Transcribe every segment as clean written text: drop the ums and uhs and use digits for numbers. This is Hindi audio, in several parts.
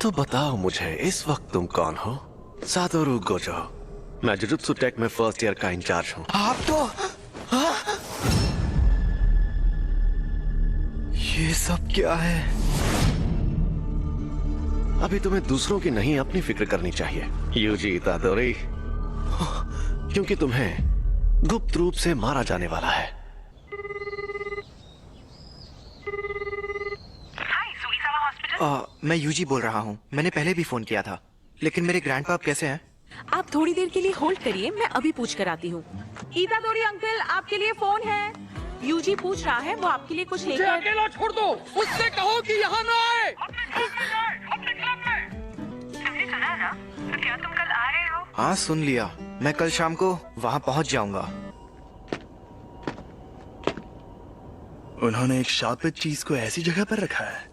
तो बताओ मुझे इस वक्त तुम कौन हो? Satoru Gojo. मैं जुजुत्सु टेक में फर्स्ट ईयर का इंचार्ज हूँ। आप तो ये सब क्या है? अभी तुम्हें दूसरों की नहीं अपनी फिक्र करनी चाहिए यूजी इतादोरी, क्योंकि तुम्हें गुप्त रूप से मारा जाने वाला है। मैं यूजी बोल रहा हूँ। मैंने पहले भी फोन किया था, लेकिन मेरे ग्रैंडपा कैसे हैं? आप थोड़ी देर के लिए होल्ड करिए, मैं अभी पूछ कर आती हूँ। इतादोरी अंकल, आपके लिए फोन है। यूजी पूछ रहा है, वो आपके लिए कुछ लेकर। अकेला छोड़ दो, उससे कहो कि यहाँ न आए। तुमने सुना ना? तो क्या तुम कल आ रहे हो? हाँ सुन लिया। मैं कल शाम को वहाँ पहुँच जाऊंगा। उन्होंने एक शापित चीज को ऐसी जगह पर रखा है।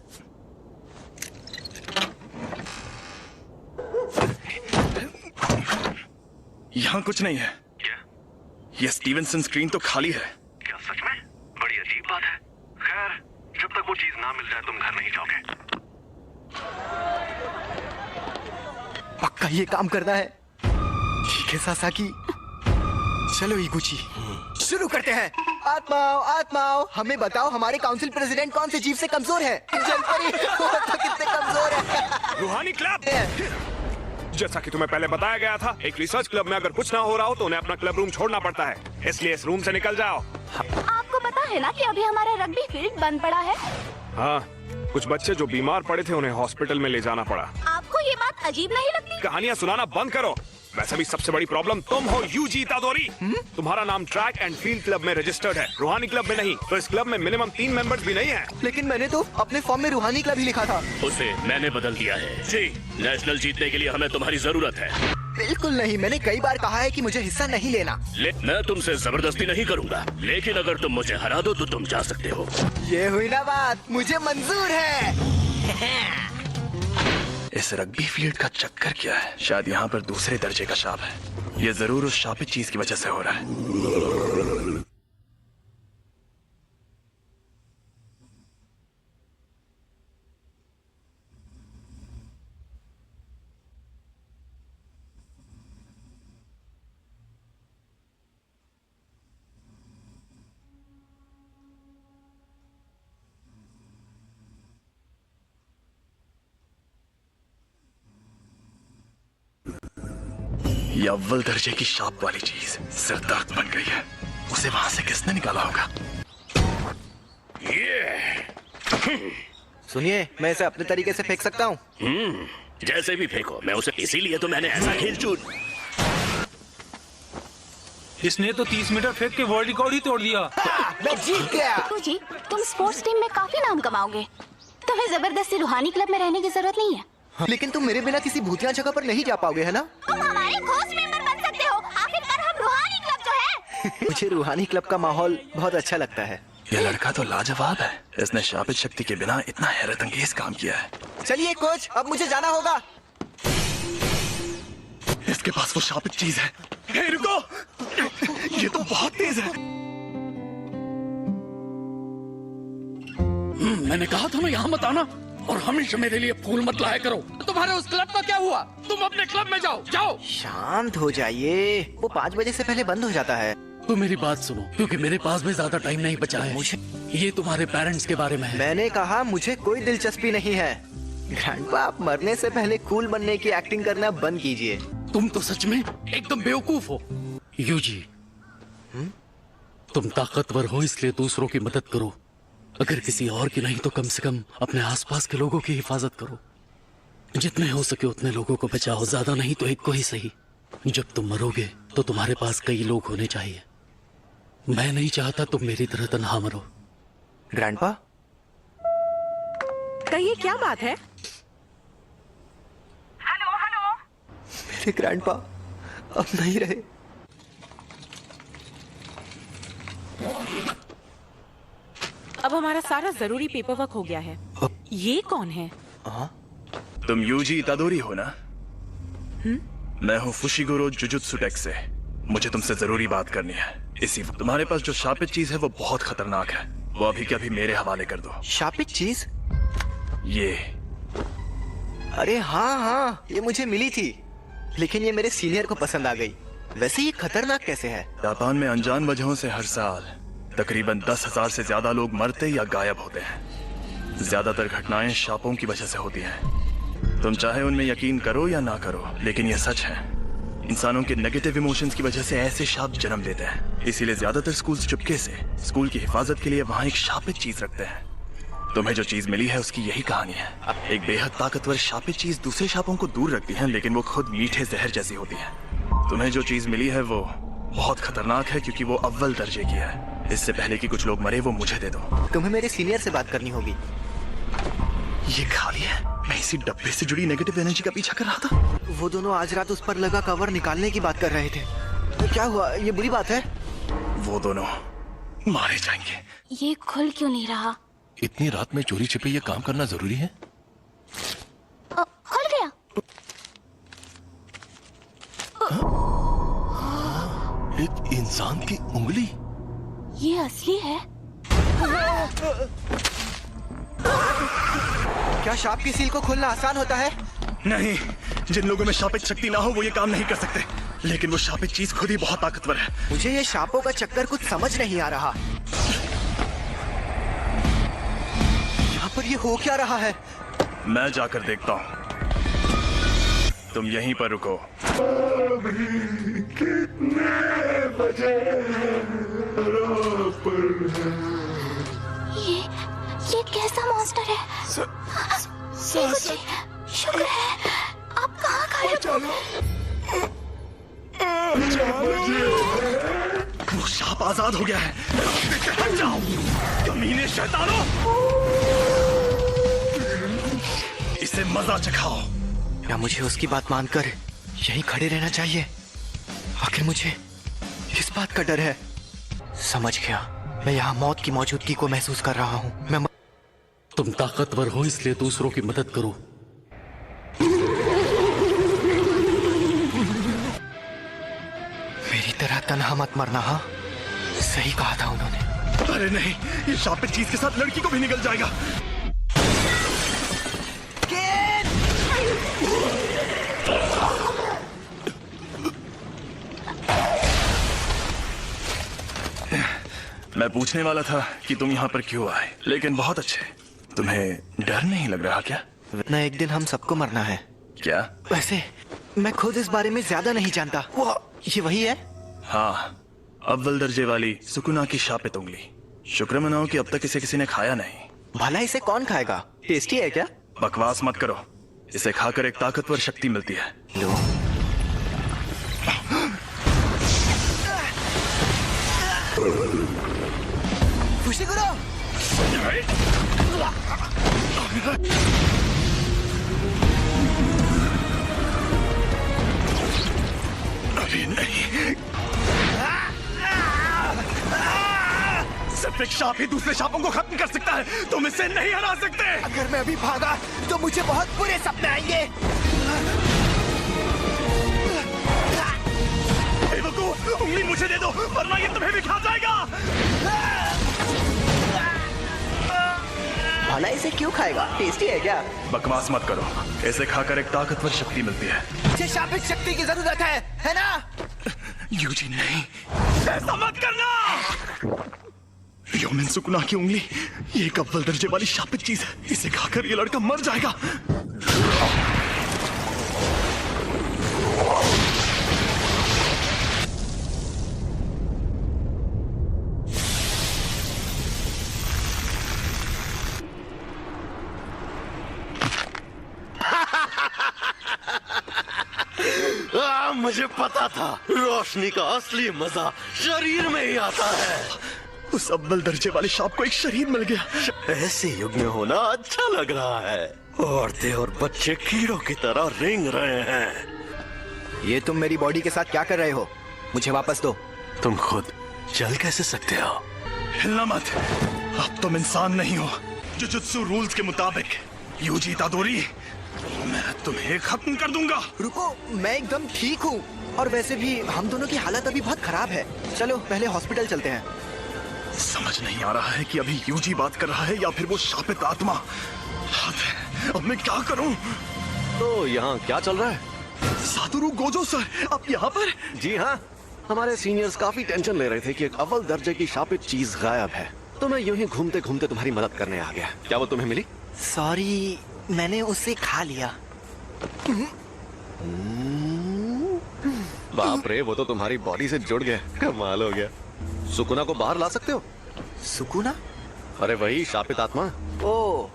यहाँ कुछ नहीं है। क्या? ये स्टीवनसन स्क्रीन तो खाली है। क्या सच में? बड़ी अजीब बात है। खैर, जब तक वो चीज ना मिल जाए तुम घर नहीं जाओगे। पक्का ये काम करना है। ठीक है सासाकी, चलो इगुची, शुरू करते हैं। आत्माओं आत्माओं, हमें बताओ हमारे काउंसिल प्रेसिडेंट कौन से जीव से कमजोर है? जलपरी वो तो कितने कमजोर है। रूहानी क्लब। जैसा कि तुम्हें पहले बताया गया था, एक रिसर्च क्लब में अगर कुछ ना हो रहा हो तो उन्हें अपना क्लब रूम छोड़ना पड़ता है, इसलिए इस रूम से निकल जाओ। आपको पता है ना कि अभी हमारा रग्बी फील्ड बंद पड़ा है। हाँ, कुछ बच्चे जो बीमार पड़े थे उन्हें हॉस्पिटल में ले जाना पड़ा। आपको ये बात अजीब नहीं लगती? कहानियाँ सुनाना बंद करो। वैसे भी सबसे बड़ी प्रॉब्लम तुम हो यूजी इतादोरी। तुम्हारा नाम ट्रैक एंड फील्ड क्लब में रजिस्टर्ड है, रूहानी क्लब में नहीं। तो इस क्लब में मिनिमम 3 मेंबर्स भी नहीं है। लेकिन मैंने तो अपने फॉर्म में रूहानी क्लब ही लिखा था। उसे मैंने बदल दिया है। जी, नेशनल जीतने के लिए हमें तुम्हारी जरूरत है। बिल्कुल नहीं, मैंने कई बार कहा है कि मुझे हिस्सा नहीं लेना। मैं तुमसे जबरदस्ती नहीं करूंगा, लेकिन अगर तुम मुझे हरा दो तो तुम जा सकते हो। ये हुई ना बात, मुझे मंजूर है। इस रग्बी फील्ड का चक्कर क्या है? शायद यहाँ पर दूसरे दर्जे का शाप है। ये जरूर उस शापित चीज की वजह से हो रहा है। ये अव्वल दर्जे की शाप वाली चीज सिरदर्द बन गई है। उसे वहां से किसने निकाला होगा? सुनिए, मैं इसे अपने तरीके से फेंक सकता हूँ। जैसे भी फेंको, मैं उसे इसीलिए तो मैंने ऐसा खेल चूर। इसने तो 30 मीटर फेंक के वर्ल्ड रिकॉर्ड ही तोड़ दिया। मैं जीत गया। जी, तुम स्पोर्ट्स टीम में काफी नाम कमाओगे। तुम्हें जबरदस्ती रूहानी क्लब में रहने की जरूरत नहीं है। लेकिन तुम मेरे बिना किसी भूतिया जगह पर नहीं जा पाओगे, है ना? तुम हमारे घोस्ट मेंबर बन सकते हो। आखिरकार हम रूहानी क्लब जो है। मुझे रूहानी क्लब का माहौल बहुत अच्छा लगता है। ये लड़का तो लाजवाब है। इसने शापित शक्ति के बिना इतना हैरत अंगेज काम किया है। चलिए कोच, अब मुझे जाना होगा। इसके पास वो शापित चीज है। हे, रुको! ये तो बहुत तेज है। मैंने कहा था ना यहाँ मत आना, और हमेशा मेरे लिए फूल मत लाया करो। तुम्हारे उस क्लब का क्या हुआ? तुम अपने क्लब में जाओ, जाओ। शांत हो जाइए, वो 5 बजे से पहले बंद हो जाता है। तो मेरी बात सुनो, क्योंकि मेरे पास भी ज्यादा टाइम नहीं बचा है। मुझे ये तुम्हारे पेरेंट्स के बारे में है। मैंने कहा मुझे कोई दिलचस्पी नहीं है। ग्रैंडपा, आप मरने से पहले कूल बनने की एक्टिंग करना बंद कीजिए। तुम तो सच में एकदम बेवकूफ हो। यूजी, तुम ताकतवर हो इसलिए दूसरों की मदद करो। अगर किसी और की नहीं तो कम से कम अपने आसपास के लोगों की हिफाजत करो। जितने हो सके उतने लोगों को बचाओ, ज्यादा नहीं तो एक को ही सही। जब तुम मरोगे तो तुम्हारे पास कई लोग होने चाहिए। मैं नहीं चाहता तुम मेरी तरह तन्हा मरो। ग्रैंडपा, कहिए क्या बात है? Hello hello. मेरे ग्रैंडपा अब नहीं रहे। अब हमारा सारा जरूरी पेपर वर्क हो गया है। ये कौन है? तुम यूजी इतादोरी हो ना? मैं हूँ फुशिगुरो जुजुत्सु टेक से। मुझे तुमसे जरूरी बात करनी है। इसी वक्त तुम्हारे पास जो शापित चीज है वो बहुत खतरनाक है। वो अभी के अभी मेरे हवाले कर दो। शापित चीज? ये अरे हाँ हाँ, ये मुझे मिली थी, लेकिन ये मेरे सीनियर को पसंद आ गई। वैसे ये खतरनाक कैसे है? जापान में अनजान वजहों से हर साल तकरीबन 10,000 से ज्यादा लोग मरते या गायब होते हैं। ज्यादातर घटनाएं शापों की वजह से होती हैं। तुम चाहे उनमें यकीन करो या ना करो, लेकिन यह सच है। इंसानों के नेगेटिव इमोशंस की वजह से ऐसे शाप जन्म लेते हैं। इसीलिए ज्यादातर स्कूल्स चुपके से स्कूल की हिफाजत के लिए वहाँ एक शापित चीज रखते हैं। तुम्हें जो चीज मिली है उसकी यही कहानी है। एक बेहद ताकतवर शापित चीज दूसरे शापों को दूर रखती है, लेकिन वो खुद मीठे जहर जैसी होती है। तुम्हें जो चीज मिली है वो बहुत खतरनाक है, क्योंकि वो अव्वल दर्जे की है। इससे पहले कि कुछ लोग मरे, वो मुझे दे दो। तुम्हें मेरे सीनियर से बात करनी होगी। ये खाली है। मैं इसी डब्बे से जुड़ी नेगेटिव एनर्जी का पीछा कर रहा था। वो दोनों आज रात उस पर लगा कवर निकालने की बात कर रहे थे। तो क्या हुआ? ये बुरी बात है? वो दोनों मारे जाएंगे। ये खुल क्यों नहीं रहा? इतनी रात में चोरी छिपे ये काम करना जरूरी है? खुल गया। एक इंसान की उंगली। ये असली है? क्या शाप की सील को खोलना आसान होता है? नहीं, जिन लोगों में शापित शक्ति ना हो वो ये काम नहीं कर सकते। लेकिन वो शापित चीज खुद ही बहुत ताकतवर है। मुझे ये शापों का चक्कर कुछ समझ नहीं आ रहा। यहाँ पर ये हो क्या रहा है? मैं जाकर देखता हूँ। तुम यहीं पर रुको। ये कैसा मॉन्स्टर है? जी, शुक्र है आप कहाँ गायब हो? वो शाप आजाद हो गया है। हट जाओ, कमीने शैतानों! इसे मजा चखाओ। क्या मुझे उसकी बात मानकर यहीं खड़े रहना चाहिए? आखिर मुझे किस बात का डर है? समझ गया, मैं यहाँ मौत की मौजूदगी को महसूस कर रहा हूँ। तुम ताकतवर हो इसलिए दूसरों की मदद करो। मेरी तरह तन्हा मत मरना। हाँ, सही कहा था उन्होंने। अरे नहीं, ये शापित चीज के साथ लड़की को भी निकल जाएगा। मैं पूछने वाला था कि तुम यहाँ पर क्यों आए, लेकिन बहुत अच्छे। तुम्हें डर नहीं लग रहा क्या? इतना एक दिन हम सबको मरना है। क्या? वैसे मैं खुद इस बारे में ज्यादा नहीं जानता। वो ये वही है? हाँ, अव्वल दर्जे वाली सुकुना की शापित उंगली। शुक्र मनाओ कि अब तक इसे किसी ने खाया नहीं। भला इसे कौन खाएगा? टेस्टी है क्या? बकवास मत करो। इसे खाकर एक ताकतवर शक्ति मिलती है। लो। फुशिगुरो! अभी नहीं। सिर्फ एक शाप ही दूसरे शापों को खत्म कर सकता है। तुम इसे नहीं हरा सकते। अगर मैं अभी भागा तो मुझे बहुत बुरे सपने आएंगे। उंगली मुझे दे दो, वरना ये तुम्हें भी खा जाएगा। भला इसे क्यों खाएगा? टेस्टी है क्या? बकवास मत करो। इसे खाकर एक ताकतवर शक्ति मिलती है। मुझे शापित शक्ति की जरूरत है ना? यूजी नहीं, ऐसा मत करना। योमिन सुकुना की उंगली, ये एक अव्वल दर्जे वाली शापित चीज है। इसे खाकर ये लड़का मर जाएगा। मुझे पता था, रोशनी का असली मजा शरीर में ही आता है। उस अव्वल दर्जे वाले शाप को एक शरीर मिल गया। ऐसे युग में होना अच्छा लग रहा है। औरतें और बच्चे कीड़ों की तरह रेंग रहे हैं। ये तुम मेरी बॉडी के साथ क्या कर रहे हो? मुझे वापस दो। तुम खुद चल कैसे सकते हो? हिलना मत। अब तुम इंसान नहीं हो। जुजुत्सु रूल्स के मुताबिक यूजी इतादोरी, मैं तुम्हें खत्म कर दूंगा। रुको, मैं एकदम ठीक हूँ। और वैसे भी हम दोनों की हालत अभी बहुत खराब है। चलो पहले हॉस्पिटल चलते हैं। समझ नहीं आ रहा है कि अभी यूजी बात कर रहा है या फिर वो शापित आत्मा। अब मैं क्या करूं? तो यहाँ क्या चल रहा है? सातोरु गोजो सर, आप यहाँ पर? जी हाँ, हमारे सीनियर्स काफी टेंशन ले रहे थे कि एक अव्वल दर्जे की शापित चीज गायब है, तो मैं यूं ही घूमते घूमते तुम्हारी मदद करने आ गया। क्या वो तुम्हें मिली? सॉरी, मैंने उसे खा लिया। बाप रे, वो तो तुम्हारी बॉडी से जुड़ गया। कमाल हो गया। सुकुना को बाहर ला सकते हो? सुकुना? अरे वही शापित आत्मा। ओ,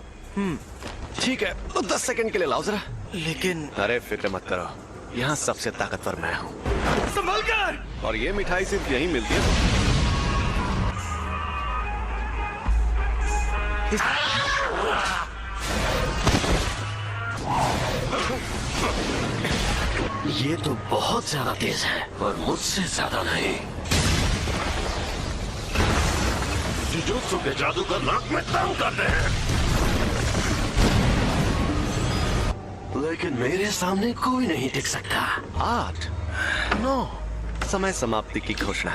ठीक है, तो 10 सेकंड के लिए लाओ जरा। लेकिन अरे फिक्र मत करो, यहाँ सबसे ताकतवर मैं हूँ। संभल कर! और ये मिठाई सिर्फ यहीं मिलती है। ये तो बहुत ज्यादा तेज है, और मुझसे ज्यादा नहीं। जुजुत्सु के जादूगर नाक में दम करते हैं, लेकिन मेरे सामने कोई नहीं टिक सकता। 8, 9, समय समाप्ति की घोषणा।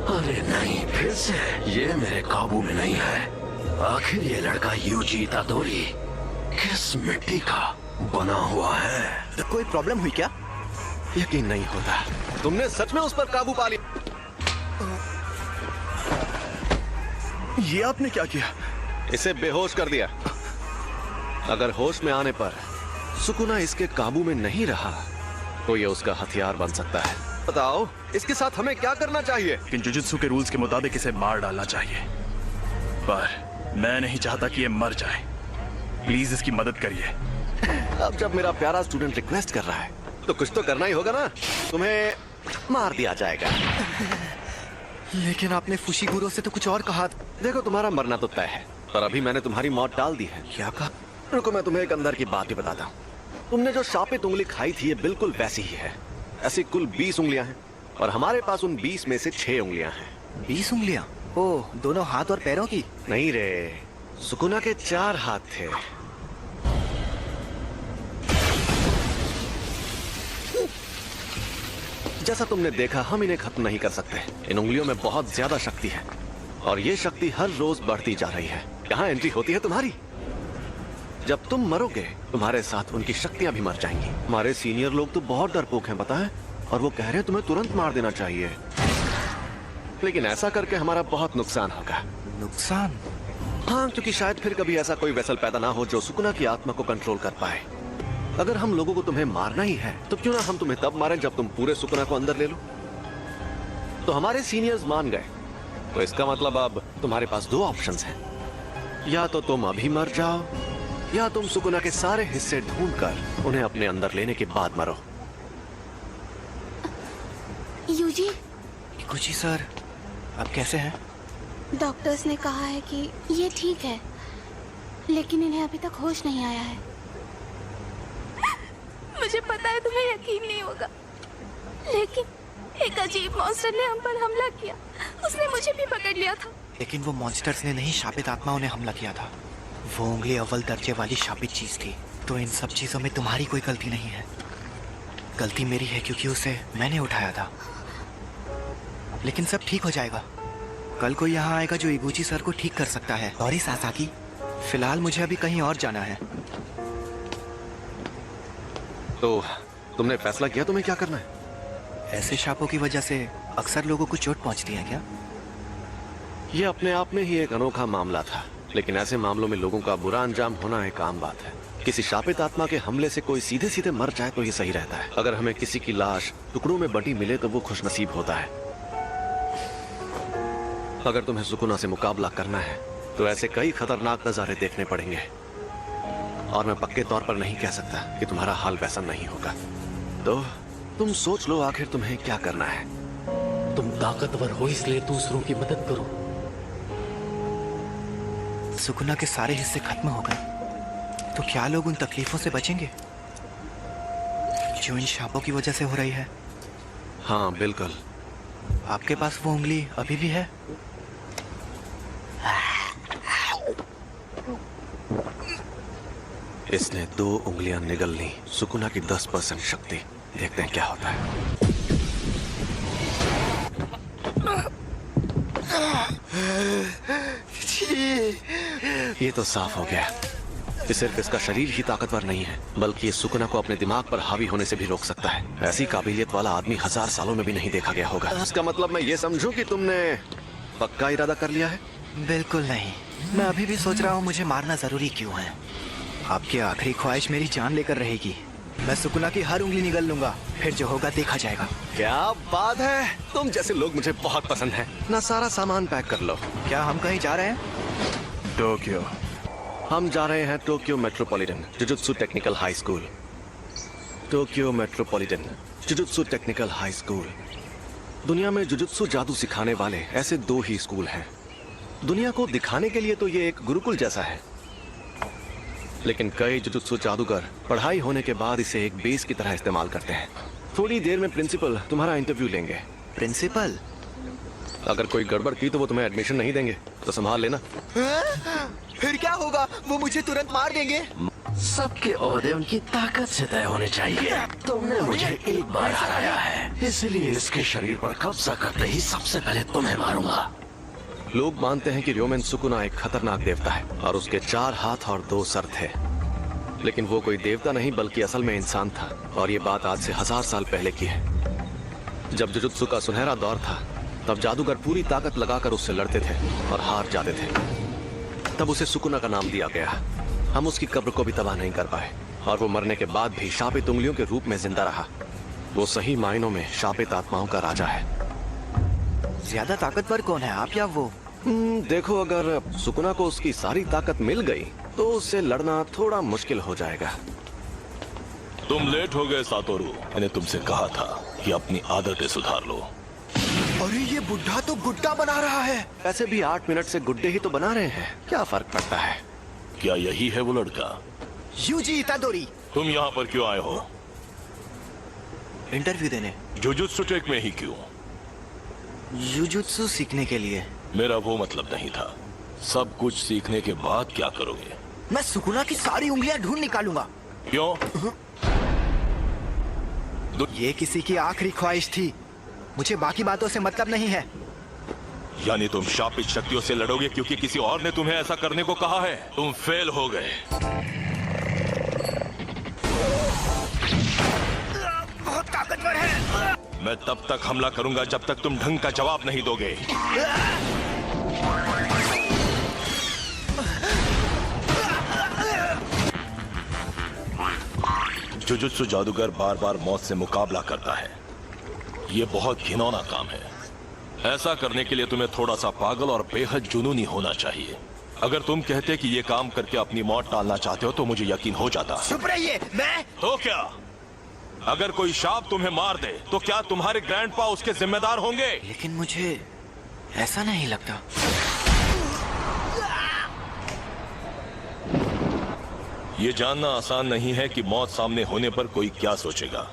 अरे नहीं, फिर से ये मेरे काबू में नहीं है। आखिर ये लड़का यूजी इतादोरी किस मिट्टी का बना हुआ है? तो कोई प्रॉब्लम हुई क्या? यकीन नहीं होता, तुमने सच में उस पर काबू पा लिया। ये आपने क्या किया? इसे बेहोश कर दिया। अगर होश में आने पर सुकुना इसके काबू में नहीं रहा, तो ये उसका हथियार बन सकता है। बताओ, इसके साथ हमें क्या करना चाहिए? लेकिन जुजुत्सु के रूल्स के मुताबिक इसे मार डालना चाहिए, पर मैं नहीं चाहता कि ये मर जाए। प्लीज इसकी मदद करिए। अब जब मेरा प्यारा स्टूडेंट रिक्वेस्ट कर रहा है, तो कुछ तो करना ही होगा ना। तुम्हें मार दिया जाएगा। लेकिन आपने फुशीगुरो से तो कुछ और कहा। देखो, तुम्हारा मरना तो तय है, पर अभी मैंने तुम्हारी मौत टाल दी है। क्या कहा? रुको, मैं तुम्हें एक अंदर की बात भी बताता हूँ। तुमने जो शापित उंगली खाई थी, ये बिल्कुल वैसी ही है। ऐसी कुल 20 उंगलियां हैं, और हमारे पास उन 20 में से 6 उंगलियां हैं। 20 उंगलियां? ओह, दोनों हाथ और पैरों की? नहीं रे, सुकुना के 4 हाथ थे। जैसा तुमने देखा, हम इन्हें खत्म नहीं कर सकते। इन उंगलियों में बहुत ज्यादा शक्ति है, और ये शक्ति हर रोज बढ़ती जा रही है। यहाँ एंट्री होती है तुम्हारी। जब तुम मरोगे, तुम्हारे साथ उनकी शक्तियां भी मर जाएंगी। हमारे सीनियर लोग तो बहुत डरपोक हैं, पता है, और वो कह रहे हैं तुम्हें तुरंत मार देना चाहिए। लेकिन ऐसा करके हमारा बहुत नुकसान होगा। नुकसान? हाँ, क्योंकि शायद फिर कभी ऐसा कोई वेसल पैदा ना हो जो सुकुना की आत्मा को कंट्रोल कर पाए। अगर हम लोगों को तुम्हें मारना ही है, तो क्यों ना हम तुम्हें तब मारें जब तुम पूरे सुकुना को अंदर ले लो। तो हमारे सीनियर्स मान गए, तो इसका मतलब अब तुम्हारे पास 2 ऑप्शंस हैं। या तो तुम अभी मर जाओ, या तुम सुकुना के सारे हिस्से ढूंढकर उन्हें अपने अंदर लेने के बाद मरो। यूजी, कुछ सर, आप कैसे हैं? डॉक्टर्स ने कहा है कि ये ठीक है, लेकिन इन्हें अभी तक होश नहीं आया है। मुझे पता है तुम्हें यकीन नहीं होगा, लेकिन एक अजीब मॉन्स्टर ने हम पर हमला किया। उसने मुझे भी पकड़ लिया था। लेकिन वो मॉन्स्टर्स ने नहीं, शापित आत्माओं ने हमला किया था। वो उंगली अव्वल दर्जे वाली शापित चीज थी। तो इन सब चीजों में तुम्हारी कोई गलती नहीं है। गलती मेरी है, क्योंकि उसे मैंने उठाया था। लेकिन सब ठीक हो जाएगा। कल कोई यहाँ आएगा जो इबुची सर को ठीक कर सकता है। सॉरी सासाकी, फिलहाल मुझे अभी कहीं और जाना है। तो तुमने फैसला किया तुम्हें क्या करना है? ऐसे शापों की वजह से अक्सर लोगों को चोट पहुंचती है क्या? ये अपने आप में ही एक अनोखा मामला था, लेकिन ऐसे मामलों में लोगों का बुरा अंजाम होना एक आम बात है। किसी शापित आत्मा के हमले से कोई सीधे सीधे मर जाए तो ये सही रहता है। अगर हमें किसी की लाश टुकड़ों में बटी मिले तो वो खुशनसीब होता है। अगर तुम्हें सुकुना से मुकाबला करना है तो ऐसे कई खतरनाक नजारे देखने पड़ेंगे, और मैं पक्के तौर पर नहीं कह सकता कि तुम्हारा हाल वैसा नहीं होगा। तो तुम सोच लो आखिर तुम्हें क्या करना है। तुम ताकतवर हो, इसलिए दूसरों की मदद करो। सुकुना के सारे हिस्से खत्म हो गए, तो क्या लोग उन तकलीफों से बचेंगे जो इन शापों की वजह से हो रही है? हाँ बिल्कुल। आपके पास वो उंगली अभी भी है? इसने 2 उंगलियां निगल ली। सुकुना की 10% शक्ति। देखते हैं क्या होता है। ये तो साफ हो गया। कि सिर्फ इसका शरीर ही ताकतवर नहीं है, बल्कि ये सुकुना को अपने दिमाग पर हावी होने से भी रोक सकता है। ऐसी काबिलियत वाला आदमी 1000 सालों में भी नहीं देखा गया होगा। इसका मतलब मैं ये समझूं कि तुमने पक्का इरादा कर लिया है? बिल्कुल नहीं। मैं अभी भी सोच रहा हूँ मुझे मारना जरूरी क्यों है। आपकी आखिरी ख्वाहिश मेरी जान लेकर रहेगी। मैं सुकुना की हर उंगली निगल लूंगा, फिर जो होगा देखा जाएगा। क्या बात है, तुम जैसे लोग मुझे बहुत पसंद हैं। ना सारा सामान पैक कर लो। क्या हम कहीं जा रहे हैं? टोक्यो। हम जा रहे हैं Tokyo metropolitan jujutsu technical high school. Tokyo metropolitan jujutsu technical high school. दुनिया में जुजुत्सु जादू सिखाने वाले ऐसे 2 ही स्कूल हैं। दुनिया को दिखाने के लिए तो ये एक गुरुकुल जैसा है, लेकिन कई जुजुत्सु जादूगर पढ़ाई होने के बाद इसे एक बेस की तरह इस्तेमाल करते हैं। थोड़ी देर में प्रिंसिपल तुम्हारा इंटरव्यू लेंगे। प्रिंसिपल? अगर कोई गड़बड़ की तो वो तुम्हें एडमिशन नहीं देंगे, तो संभाल लेना। फिर क्या होगा? वो मुझे तुरंत मार देंगे। सबके ओहदे उनकी ताकत से तय होने चाहिए। तुमने मुझे एक बार हराया है, इसलिए इसके शरीर पर कब्जा करते ही सबसे पहले तुम्हें मारूंगा। लोग मानते हैं कि र्योमेन सुकुना एक खतरनाक देवता है और उसके 4 हाथ और 2 सर थे, लेकिन वो कोई देवता नहीं बल्कि असल में इंसान था। और ये बात आज से 1000 साल पहले की है। जब जुजुत्सु का सुनहरा दौर था, तब जादूगर पूरी ताकत लगाकर उससे लड़ते थे और हार जाते थे। तब उसे सुकुना का नाम दिया गया। हम उसकी कब्र को भी तबाह नहीं कर पाए और वो मरने के बाद भी शापित उंगलियों के रूप में जिंदा रहा। वो सही मायनों में शापित आत्माओं का राजा है। ज्यादा ताकतवर कौन है, आप या वो? देखो, अगर सुकुना को उसकी सारी ताकत मिल गई तो उससे लड़ना थोड़ा मुश्किल हो जाएगा। तुम लेट हो गए सातोरू। मैंने तुमसे कहा था कि अपनी आदतें सुधार लो। अरे ये बुढ़ा तो गुड्डा बना रहा है। वैसे भी 8 मिनट से गुड्डे ही तो बना रहे हैं, क्या फर्क पड़ता है? क्या यही है वो लड़का? यूजी इतादोरी। तुम यहाँ पर क्यों आए हो? इंटरव्यू देने। जुजुत्सु टेक में ही क्यों? जुजुत्सु सीखने के लिए। मेरा वो मतलब नहीं था। सब कुछ सीखने के बाद क्या करोगे? मैं सुकुना की सारी उंगलियां ढूंढ निकालूंगा। क्यों? ये किसी की आखिरी ख्वाहिश थी, मुझे बाकी बातों से मतलब नहीं है। यानी तुम शापित शक्तियों से लड़ोगे क्योंकि किसी और ने तुम्हें ऐसा करने को कहा है? तुम फेल हो गए। बहुत ताकतवर है। मैं तब तक हमला करूंगा जब तक तुम ढंग का जवाब नहीं दोगे। जुजुत्सु जादूगर बार बार मौत से मुकाबला करता है। ये बहुत घिनौना काम है। ऐसा करने के लिए तुम्हें थोड़ा सा पागल और बेहद जुनूनी होना चाहिए। अगर तुम कहते कि ये काम करके अपनी मौत टालना चाहते हो तो मुझे यकीन हो जाता। चुप रहिए। मैं तो क्या? अगर कोई शाप तुम्हें मार दे तो क्या तुम्हारे ग्रैंडपा उसके जिम्मेदार होंगे? लेकिन मुझे ऐसा नहीं लगता। ये जानना आसान नहीं है कि मौत सामने होने पर कोई क्या सोचेगा,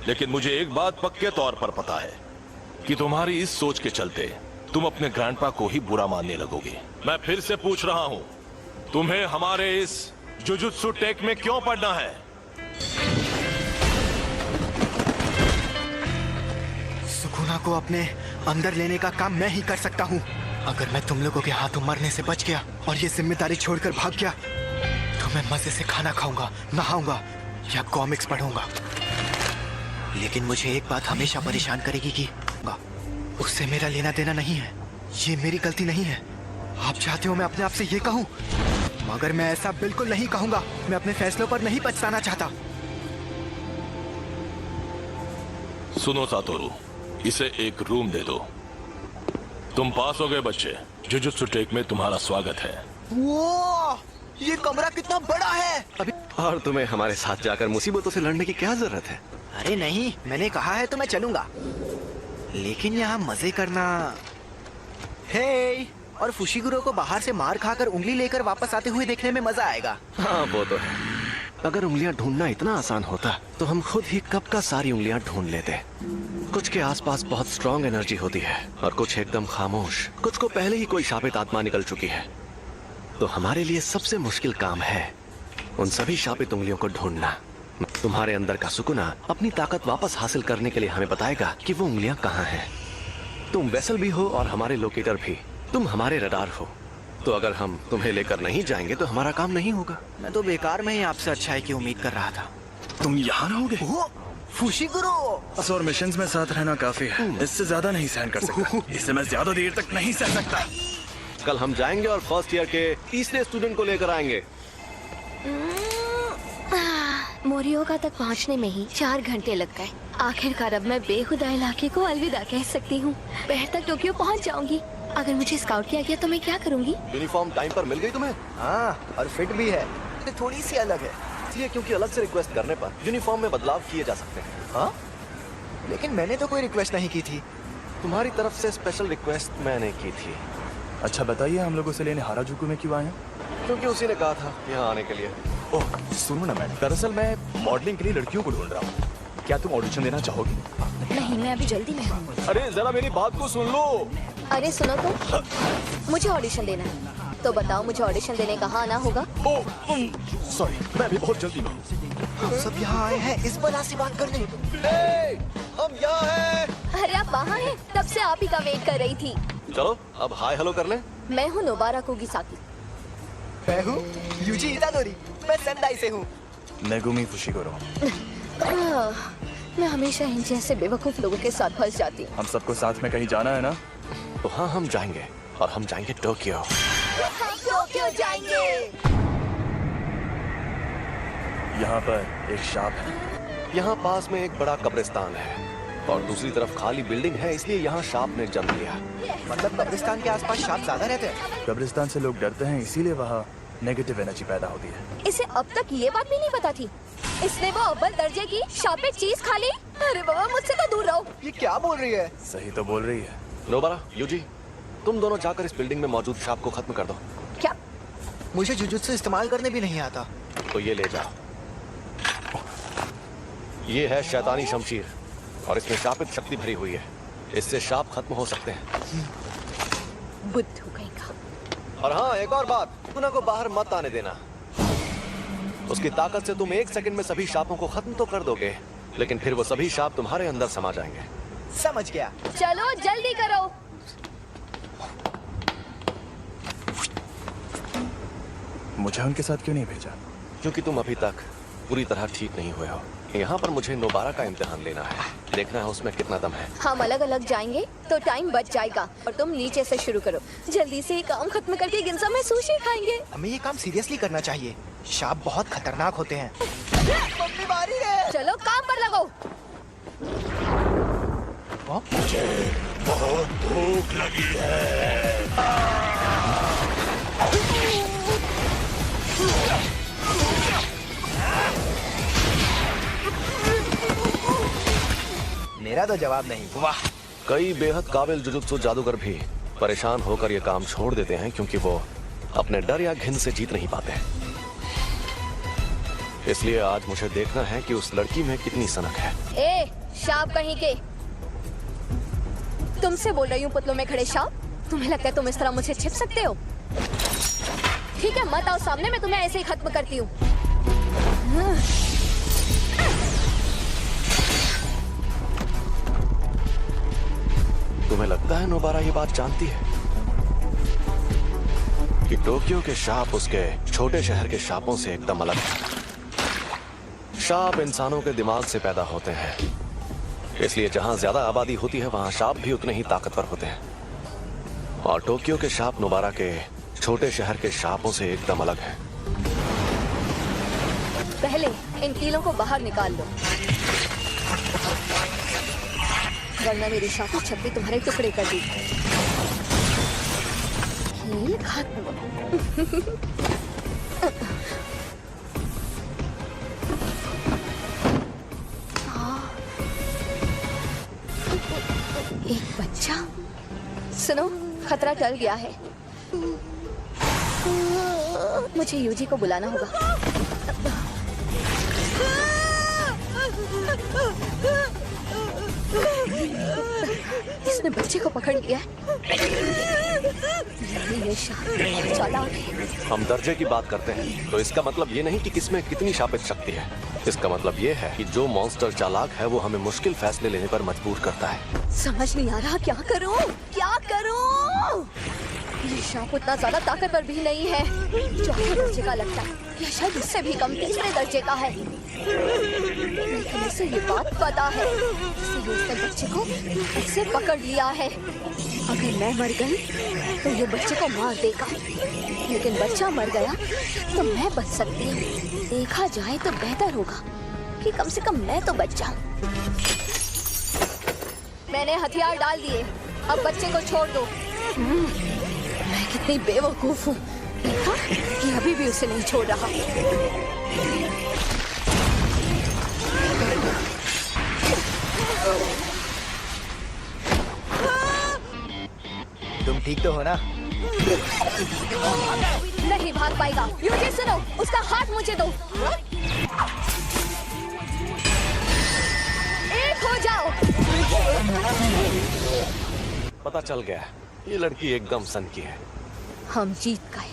लेकिन मुझे एक बात पक्के तौर पर पता है कि तुम्हारी इस सोच के चलते तुम अपने ग्रैंडपा को ही बुरा मानने लगोगे। मैं फिर से पूछ रहा हूं, तुम्हें हमारे इस जुजुत्सु टेक में क्यों पढ़ना है? सुकुना को अपने अंदर लेने का काम मैं ही कर सकता हूँ। अगर मैं तुम लोगों के हाथों मरने से बच गया और ये जिम्मेदारी छोड़कर भाग गया तो मैं मजे से खाना खाऊंगा, नहाऊंगा या कॉमिक्स पढ़ूंगा। लेकिन मुझे एक बात हमेशा परेशान करेगी कि उससे मेरा लेना देना नहीं है। ये मेरी गलती नहीं है। आप चाहते हो मैं अपने आप से ये कहूँ, मगर मैं ऐसा बिल्कुल नहीं कहूंगा। मैं अपने फैसलों पर नहीं पछताना चाहता। सुनो सातोरू, इसे एक रूम दे दो। तुम पास हो गए बच्चे। जुजुत्सु टेक में तुम्हारा स्वागत है। वो ये कमरा कितना बड़ा है। अभी और तुम्हें हमारे साथ जाकर मुसीबतों से लड़ने की क्या जरूरत है? अरे नहीं, मैंने कहा है तो मैं चलूंगा, लेकिन यहाँ मजे करना। हे, और फुशिगुरो को बाहर से मार खाकर उंगली लेकर वापस आते हुए देखने में मजा आएगा। हाँ वो तो है। अगर उंगलियां ढूंढना इतना आसान होता तो हम खुद ही कब का सारी उंगलियां ढूंढ लेते। कुछ के आसपास बहुत स्ट्रॉन्ग एनर्जी होती है और कुछ एकदम खामोश। कुछ को पहले ही कोई शापित आत्मा निकल चुकी है। तो हमारे लिए सबसे मुश्किल काम है उन सभी शापित उंगलियों को ढूंढना। तुम्हारे अंदर का सुकुना अपनी ताकत वापस हासिल करने के लिए हमें बताएगा कि वो उंगलियां कहाँ हैं। तुम वेसल भी हो और हमारे लोकेटर भी। तुम हमारे रडार हो। तो अगर हम तुम्हें लेकर नहीं जाएंगे तो हमारा काम नहीं होगा। मैं तो बेकार में ही आपसे अच्छाई की उम्मीद कर रहा था। तुम यहाँ रहोगे? फुशिगुरो। और मिशंस में साथ रहना काफी है, इससे ज्यादा नहीं सहन कर सकता। इसे मैं ज्यादा देर तक नहीं सह सकता। कल हम जाएंगे और फर्स्ट ईयर के तीसरे स्टूडेंट को लेकर आएंगे। मोरियोगा तक पहुंचने में ही 4 घंटे लग गए। आखिरकार अब मैं बेखुदा इलाके को अलविदा कह सकती हूँ। दोपहर तक टोक्यो पहुंच जाऊंगी। अगर मुझे स्काउट किया गया तो मैं क्या करूंगी? यूनिफॉर्म टाइम पर मिल गई तुम्हें? हाँ, और फिट भी है। ये थोड़ी सी अलग है। इसलिए क्योंकि अलग से रिक्वेस्ट करने पर यूनिफॉर्म में बदलाव किए जा सकते हैं। हाँ? लेकिन मैंने तो कोई रिक्वेस्ट नहीं की थी। तुम्हारी तरफ से स्पेशल रिक्वेस्ट मैंने की थी। अच्छा बताइए, हम लोग उसे लेने हाराजुकु में क्यों आए हैं? क्योंकि उसी ने कहा था यहाँ आने के लिए। ओह सुनो ना मैडम, दरअसल मैं मॉडलिंग के लिए लड़कियों को ढूंढ रहा हूँ। क्या तुम ऑडिशन देना चाहोगी? नहीं, मैं अभी जल्दी में हूँ। अरे जरा मेरी बात को सुन लो। अरे सुनो तो, मुझे ऑडिशन देना है। तो बताओ मुझे ऑडिशन देने कहाँ आना होगा? सॉरी, मैं अभी बहुत जल्दी में हूँ। हम सब यहाँ आए हैं इस बला से बात करने। हम यहाँ हैं। अरे आप वहाँ हैं? तब से आप ही का वेट कर रही थी। चलो अब हाय हेलो कर लें। मैं हूँ नोबारा कुगिसाकी। मैं हूँ यूजी इतादोरी। मैं सेंदाई से हूँ। Megumi Fushiguro. मैं हमेशा इन जैसे बेवकूफ लोगों के साथ फंस जाती हूँ। हम सबको साथ में कहीं जाना है ना? तो हाँ, हम जाएंगे और हम जाएंगे टोक्यो। हम टोक्यो जाएंगे। यहाँ पर एक शाप है। यहाँ पास में एक बड़ा कब्रिस्तान है और दूसरी तरफ खाली बिल्डिंग है, इसलिए यहाँ शाप ने जन्म लिया। मतलब कब्रिस्तान के आसपास सांप ज्यादा रहते हैं? कब्रिस्तान से लोग डरते हैं, इसीलिए वहाँ नेगेटिव एनर्जी पैदा होती है। इसे अब तक ये बात भी नहीं पता थी। इसने वो अव्वल दर्जे की शापित चीज खा ली। अरे बाबा, मुझसे तो दूर रहो। ये क्या बोल रही है? सही तो बोल रही है। नोबारा, यूजी, तुम दोनों जाकर इस बिल्डिंग में मौजूद शाप को खत्म कर दो। क्या? मुझे जुजुत्सु इस्तेमाल करने भी नहीं आता। तो ये ले जाओ। ये है शैतानी शमशीर और इसमें शापित शक्ति भरी हुई है। इससे शाप खत्म हो सकते हैं। बुद्धू कहीं का। और हाँ, एक और बात, सुकुना को बाहर मत आने देना। उसकी ताकत से तुम 1 सेकंड में सभी शापों को खत्म तो कर दोगे, लेकिन फिर वो सभी शाप तुम्हारे अंदर समा जाएंगे। समझ गया। चलो जल्दी करो। मुझे उनके साथ क्यों नहीं भेजा? क्योंकि तुम अभी तक पूरी तरह ठीक नहीं हुए हो। यहाँ पर मुझे नोबारा का इम्तिहान लेना है, देखना है उसमें कितना दम है। हम अलग अलग जाएंगे तो टाइम बच जाएगा और तुम नीचे से शुरू करो। जल्दी से ये काम खत्म करके गिंजा में सुशी खाएंगे। हमें ये काम सीरियसली करना चाहिए। शाप बहुत खतरनाक होते हैं। मम्मी मारी है। चलो काम पर लगो। मुझे बहुत भूख लगी है। मेरा तो जवाब नहीं। वाह, कई बेहद काबिल जुजुत्सु जादूगर भी परेशान होकर ये काम छोड़ देते हैं क्योंकि वो अपने डर या घिन से जीत नहीं पाते। इसलिए आज मुझे देखना है कि उस लड़की में कितनी सनक है। ए शाप कहीं के, तुमसे बोल रही हूँ पुतलों में खड़े शाप। तुम्हें लगता है तुम इस तरह मुझसे छिप सकते हो? ठीक है, मत आओ सामने, मैं तुम्हें ऐसे ही खत्म करती हूँ। तुम्हें लगता है नोबारा ये बात जानती है कि टोक्यो के शाप उसके छोटे शहर के शापों से एकदम अलग है। शाप इंसानों के दिमाग से पैदा होते हैं, इसलिए जहां ज्यादा आबादी होती है वहां शाप भी उतने ही ताकतवर होते हैं। और टोक्यो के शाप नोबारा के छोटे शहर के शापों से एकदम अलग है। पहले इन कीलों को बाहर निकाल लो, वरना मेरी शापित शक्ति तुम्हारे टुकड़े कर दी। कील खत्म। एक बच्चा। सुनो, खतरा टल गया है। मुझे यूजी को बुलाना होगा। इसने बच्चे को पकड़ लिया है। ये चालाक है। हम दर्जे की बात करते हैं तो इसका मतलब ये नहीं कि किसमें कितनी शापित शक्ति है। इसका मतलब ये है कि जो मॉन्स्टर चालाक है वो हमें मुश्किल फैसले लेने पर मजबूर करता है। समझ नहीं आ रहा क्या करूं, क्या करूं? ये सांप उतना ज्यादा ताकतवर भी नहीं है। चौथे दर्जे का लगता है, या शायद उससे भी कम, तीसरे दर्जे का है। लेकिन इसे ये बात पता है, इसलिए उसने बच्चे को ऐसे पकड़ लिया है। अगर मैं मर गई तो ये बच्चे को मार देगा, लेकिन बच्चा मर गया तो मैं बच सकती हूँ। देखा जाए तो बेहतर होगा कि कम से कम मैं तो बच जाऊं। मैंने हथियार डाल दिए, अब बच्चे को छोड़ दो। मैं कितनी बेवकूफ हूँ, देखा कि अभी भी उसे नहीं छोड़ रहा। तुम ठीक तो हो ना? नहीं भाग पाएगा। यूजी सुनो, उसका हाथ मुझे दो। एक हो जाओ। पता चल गया, ये लड़की एकदम सन की है। हम जीत गए।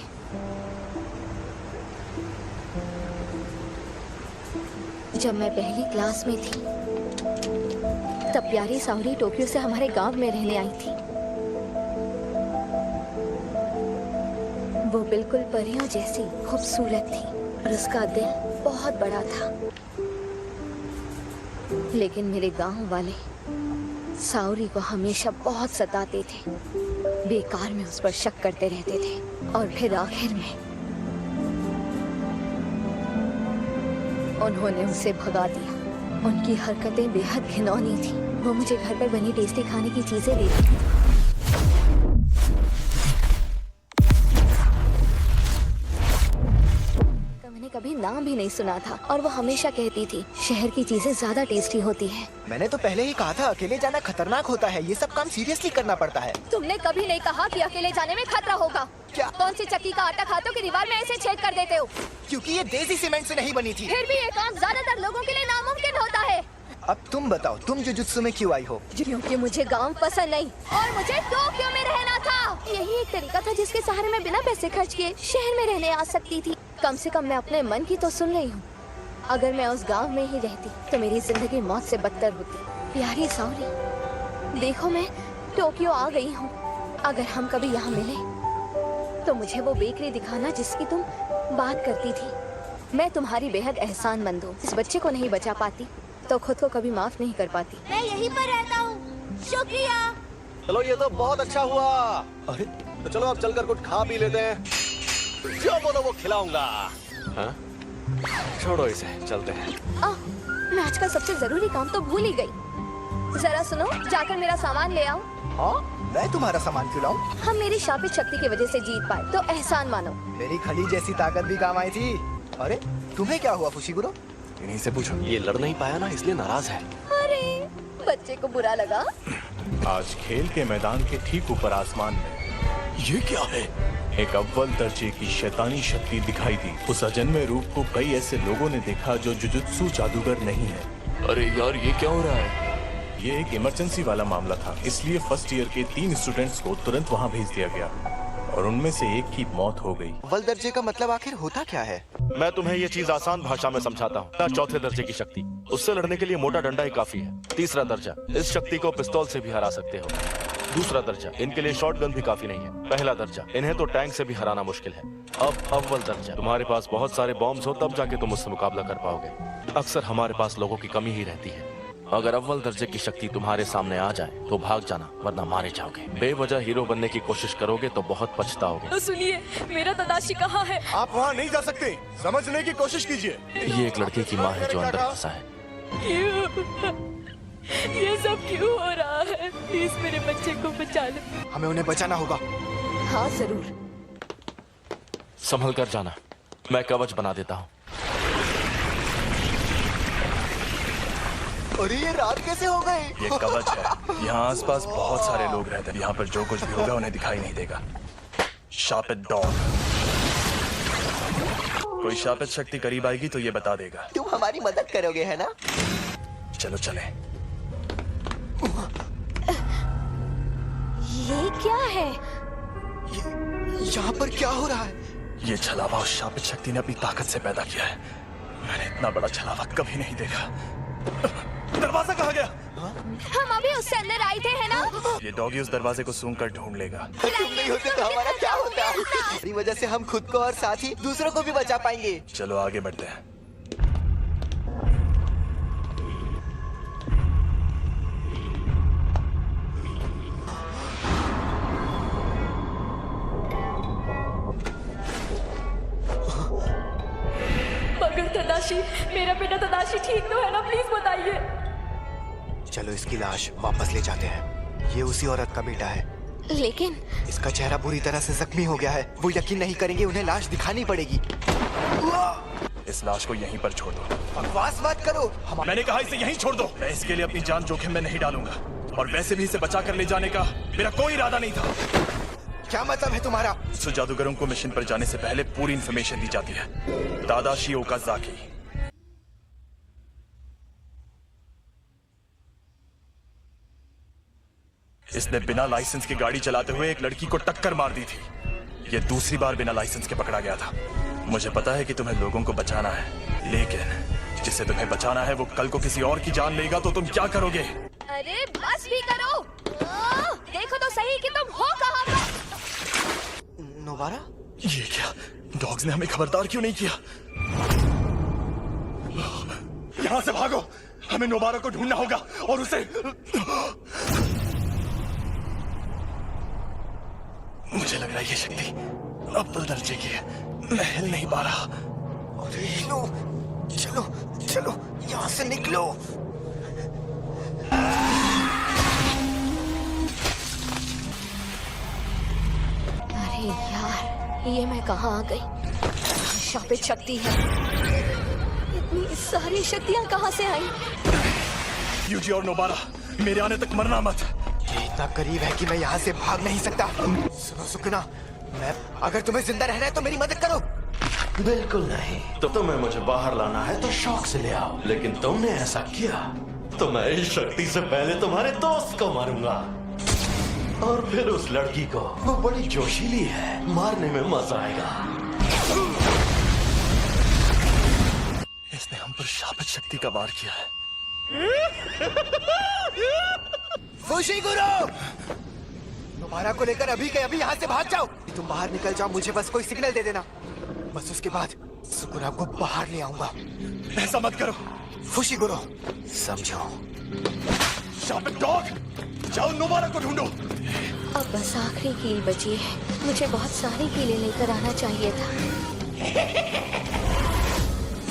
जब मैं पहली क्लास में थी तब प्यारी सावरी टोक्यो से हमारे गांव में रहने आई थी। वो बिल्कुल परियों जैसी खूबसूरत थी और उसका दिल बहुत बड़ा था। लेकिन मेरे गांव वाले सावरी को हमेशा बहुत सताते थे, बेकार में उस पर शक करते रहते थे और फिर आखिर में उन्होंने उसे भगा दिया। उनकी हरकतें बेहद घिनौनी थी। वो मुझे घर पर बनी टेस्टी खाने की चीजें देती थी। मैंने कभी नाम भी नहीं सुना था और वो हमेशा कहती थी शहर की चीजें ज्यादा टेस्टी होती हैं। मैंने तो पहले ही कहा था अकेले जाना खतरनाक होता है, ये सब काम सीरियसली करना पड़ता है। तुमने कभी नहीं कहा कि अकेले जाने में खतरा होगा। क्या? कौन सी चक्की का आटा खाते हो कि दीवार में ऐसे छेद कर देते हो? क्योंकि ये देसी सीमेंट से नहीं बनी थी। फिर भी ये काम ज्यादातर लोगों के लिए नामुमकिन होता है। अब तुम बताओ, तुम जुजुत्सु में क्यों आई हो? क्योंकि मुझे गांव पसंद नहीं और मुझे टोक्यो में रहना था। यही एक तरीका था जिसके सहारे मैं बिना पैसे खर्च किए शहर में रहने आ सकती थी। कम से कम मैं अपने मन की तो सुन रही हूँ। अगर मैं उस गांव में ही रहती तो मेरी जिंदगी मौत से बदतर होती। प्यारी सावरी, देखो मैं टोक्यो आ गई हूँ। अगर हम कभी यहाँ मिले तो मुझे वो बेकरी दिखाना जिसकी तुम बात करती थी। मैं तुम्हारी बेहद एहसानमंद हूँ। इस बच्चे को नहीं बचा पाती तो खुद को कभी माफ नहीं कर पाती। मैं यहीं पर रहता हूँ, शुक्रिया। चलो ये तो बहुत अच्छा हुआ। अरे तो चलो अब चलकर कुछ खा पी लेते हैं। जो बोलो वो खिलाऊंगा। हाँ? छोड़ो इसे, चलते हैं। मैं आज का सबसे जरूरी काम तो भूल ही गई। जरा सुनो, जाकर मेरा सामान ले आओ। हाँ, मैं तुम्हारा सामान क्यों लाऊं? हम मेरी शापित शक्ति की वजह से जीत पाए तो एहसान मानो। मेरी खली जैसी ताकत भी काम आई थी। अरे तुम्हें क्या हुआ फुशिगुरो? इन्हीं से पूछो। ये लड़ नहीं पाया ना, इसलिए नाराज है। अरे बच्चे को बुरा लगा। आज खेल के मैदान के ठीक ऊपर आसमान में ये क्या है? एक अव्वल दर्जे की शैतानी शक्ति दिखाई दी। उस अजन्मे रूप को कई ऐसे लोगों ने देखा जो जुजुत्सु जादूगर नहीं है। अरे यार, ये क्या हो रहा है? ये एक इमरजेंसी वाला मामला था, इसलिए फर्स्ट ईयर के 3 स्टूडेंट्स को तुरंत वहाँ भेज दिया गया और उनमें से एक की मौत हो गई। अव्वल दर्जे का मतलब आखिर होता क्या है? मैं तुम्हें ये चीज आसान भाषा में समझाता हूँ। चौथे दर्जे की शक्ति, उससे लड़ने के लिए मोटा डंडा ही काफी है। तीसरा दर्जा, इस शक्ति को पिस्तौल से भी हरा सकते हो। दूसरा दर्जा, इनके लिए शॉटगन भी काफी नहीं है। पहला दर्जा, इन्हें तो टैंक से भी हराना मुश्किल है। अब अव्वल दर्जा, तुम्हारे पास बहुत सारे बॉम्ब्स हो तब जाके तुम उससे मुकाबला कर पाओगे। अक्सर हमारे पास लोगों की कमी ही रहती है। अगर अव्वल दर्जे की शक्ति तुम्हारे सामने आ जाए तो भाग जाना, वरना मारे जाओगे। बेवजह हीरो बनने की कोशिश करोगे तो बहुत पछताओगे। तो सुनिए, मेरा तदाशी कहाँ है? आप वहाँ नहीं जा सकते, समझने की कोशिश कीजिए। ये एक लड़के की माँ है जो अंदर फंसा है। ये सब क्यों हो रहा है? प्लीज मेरे बच्चे को बचा लो। हमें उन्हें बचाना होगा। हाँ जरूर। संभल कर जाना, मैं कवच बना देता हूँ। अरे ये रात कैसे हो गई? ये कवच है। यहाँ आसपास बहुत सारे लोग रहते हैं। यहाँ पर जो कुछ भी होगा उन्हें दिखाई नहीं देगा। शापित डॉग, कोई शापित शक्ति करीब आएगी तो ये बता देगा। तुम हमारी मदद करोगे है ना? चलो चले। ये क्या है? यहाँ पर क्या हो रहा है? ये छलावा उस शापित शक्ति ने अपनी ताकत से पैदा किया है। मैंने इतना बड़ा छलावा कभी नहीं देखा। दरवाजा कहाँ गया? हम अभी उससे अंदर आए थे, है ना? ये डॉगी उस दरवाजे को सूंघ कर ढूंढ लेगा। तुम नहीं होते तो हमारा क्या होता? हमारी वजह से हम खुद को और साथ ही दूसरों को भी बचा पाएंगे। चलो आगे बढ़ते हैं। मगर तदाशी, मेरा बेटा तदाशी ठीक तो है ना? प्लीज बताइए। चलो इसकी लाश वापस ले जाते हैं। ये उसी औरत का बेटा है, लेकिन इसका चेहरा बुरी तरह से जख्मी हो गया है। वो यकीन नहीं करेंगे, उन्हें लाश दिखानी पड़ेगी। इस लाश को यहीं पर छोड़ दो। बकवास मत करो। मैंने कहा इसे यहीं छोड़ दो। मैं इसके लिए अपनी जान जोखिम में नहीं डालूंगा, और वैसे भी इसे बचा कर ले जाने का मेरा कोई इरादा नहीं था। क्या मतलब है तुम्हारा? सो जादूगरों को मिशन पर जाने से पहले पूरी इंफॉर्मेशन दी जाती है। दादाशी ओकाज़ाकी। इसने बिना लाइसेंस की गाड़ी चलाते हुए एक लड़की को टक्कर मार दी थी। यह दूसरी बार बिना लाइसेंस के पकड़ा गया था। मुझे पता है कि तुम्हें लोगों को बचाना है, लेकिन जिसे तुम्हें बचाना है वो कल को किसी और की जान लेगा तो तुम क्या करोगे? अरे बस भी करो। देखो तो सही कि तुम हो कहाँ पर। नोबारा? ये क्या? डॉग्स ने हमें खबरदार क्यों नहीं किया? यहाँ से भागो। हमें नोबारा को ढूंढना होगा और उसे। मुझे लग रहा है ये शक्ति अब तो दर्जे है। मैं हिल नहीं पा रहा। अरे लो, चलो चलो यहाँ से निकलो। अरे यार, ये मैं कहाँ आ गई? शापित शक्ति है। इतनी सारी शक्तियाँ कहाँ से आई? यूजी और नोबारा, मेरे आने तक मरना मत। ये इतना करीब है कि मैं यहाँ से भाग नहीं सकता। सुनो सुकना, मैं अगर तुम्हें जिंदा रहना है तो मेरी मदद करो। बिल्कुल नहीं। तो तुम्हें मुझे बाहर लाना है तो शौक से ले आओ, लेकिन तुमने ऐसा किया तो मैं इस शक्ति से पहले तुम्हारे दोस्त को मारूंगा, और फिर उस लड़की को। वो बड़ी जोशीली है, मारने में मजा आएगा। इसने हम पर शापित शक्ति का वार किया है। फुशीगुरो, नोबारा को लेकर अभी के अभी यहाँ से भाग जाओ। तुम बाहर निकल जाओ, मुझे बस कोई सिग्नल दे देना। बस उसके बाद सुकुना को बाहर ले आऊंगा। ऐसा मत करो फुशीगुरो, समझो। शापित डॉग, जाओ नोबारा को ढूंढो। अब बस आखिरी कील बची है। मुझे बहुत सारी कीलें लेकर आना चाहिए था।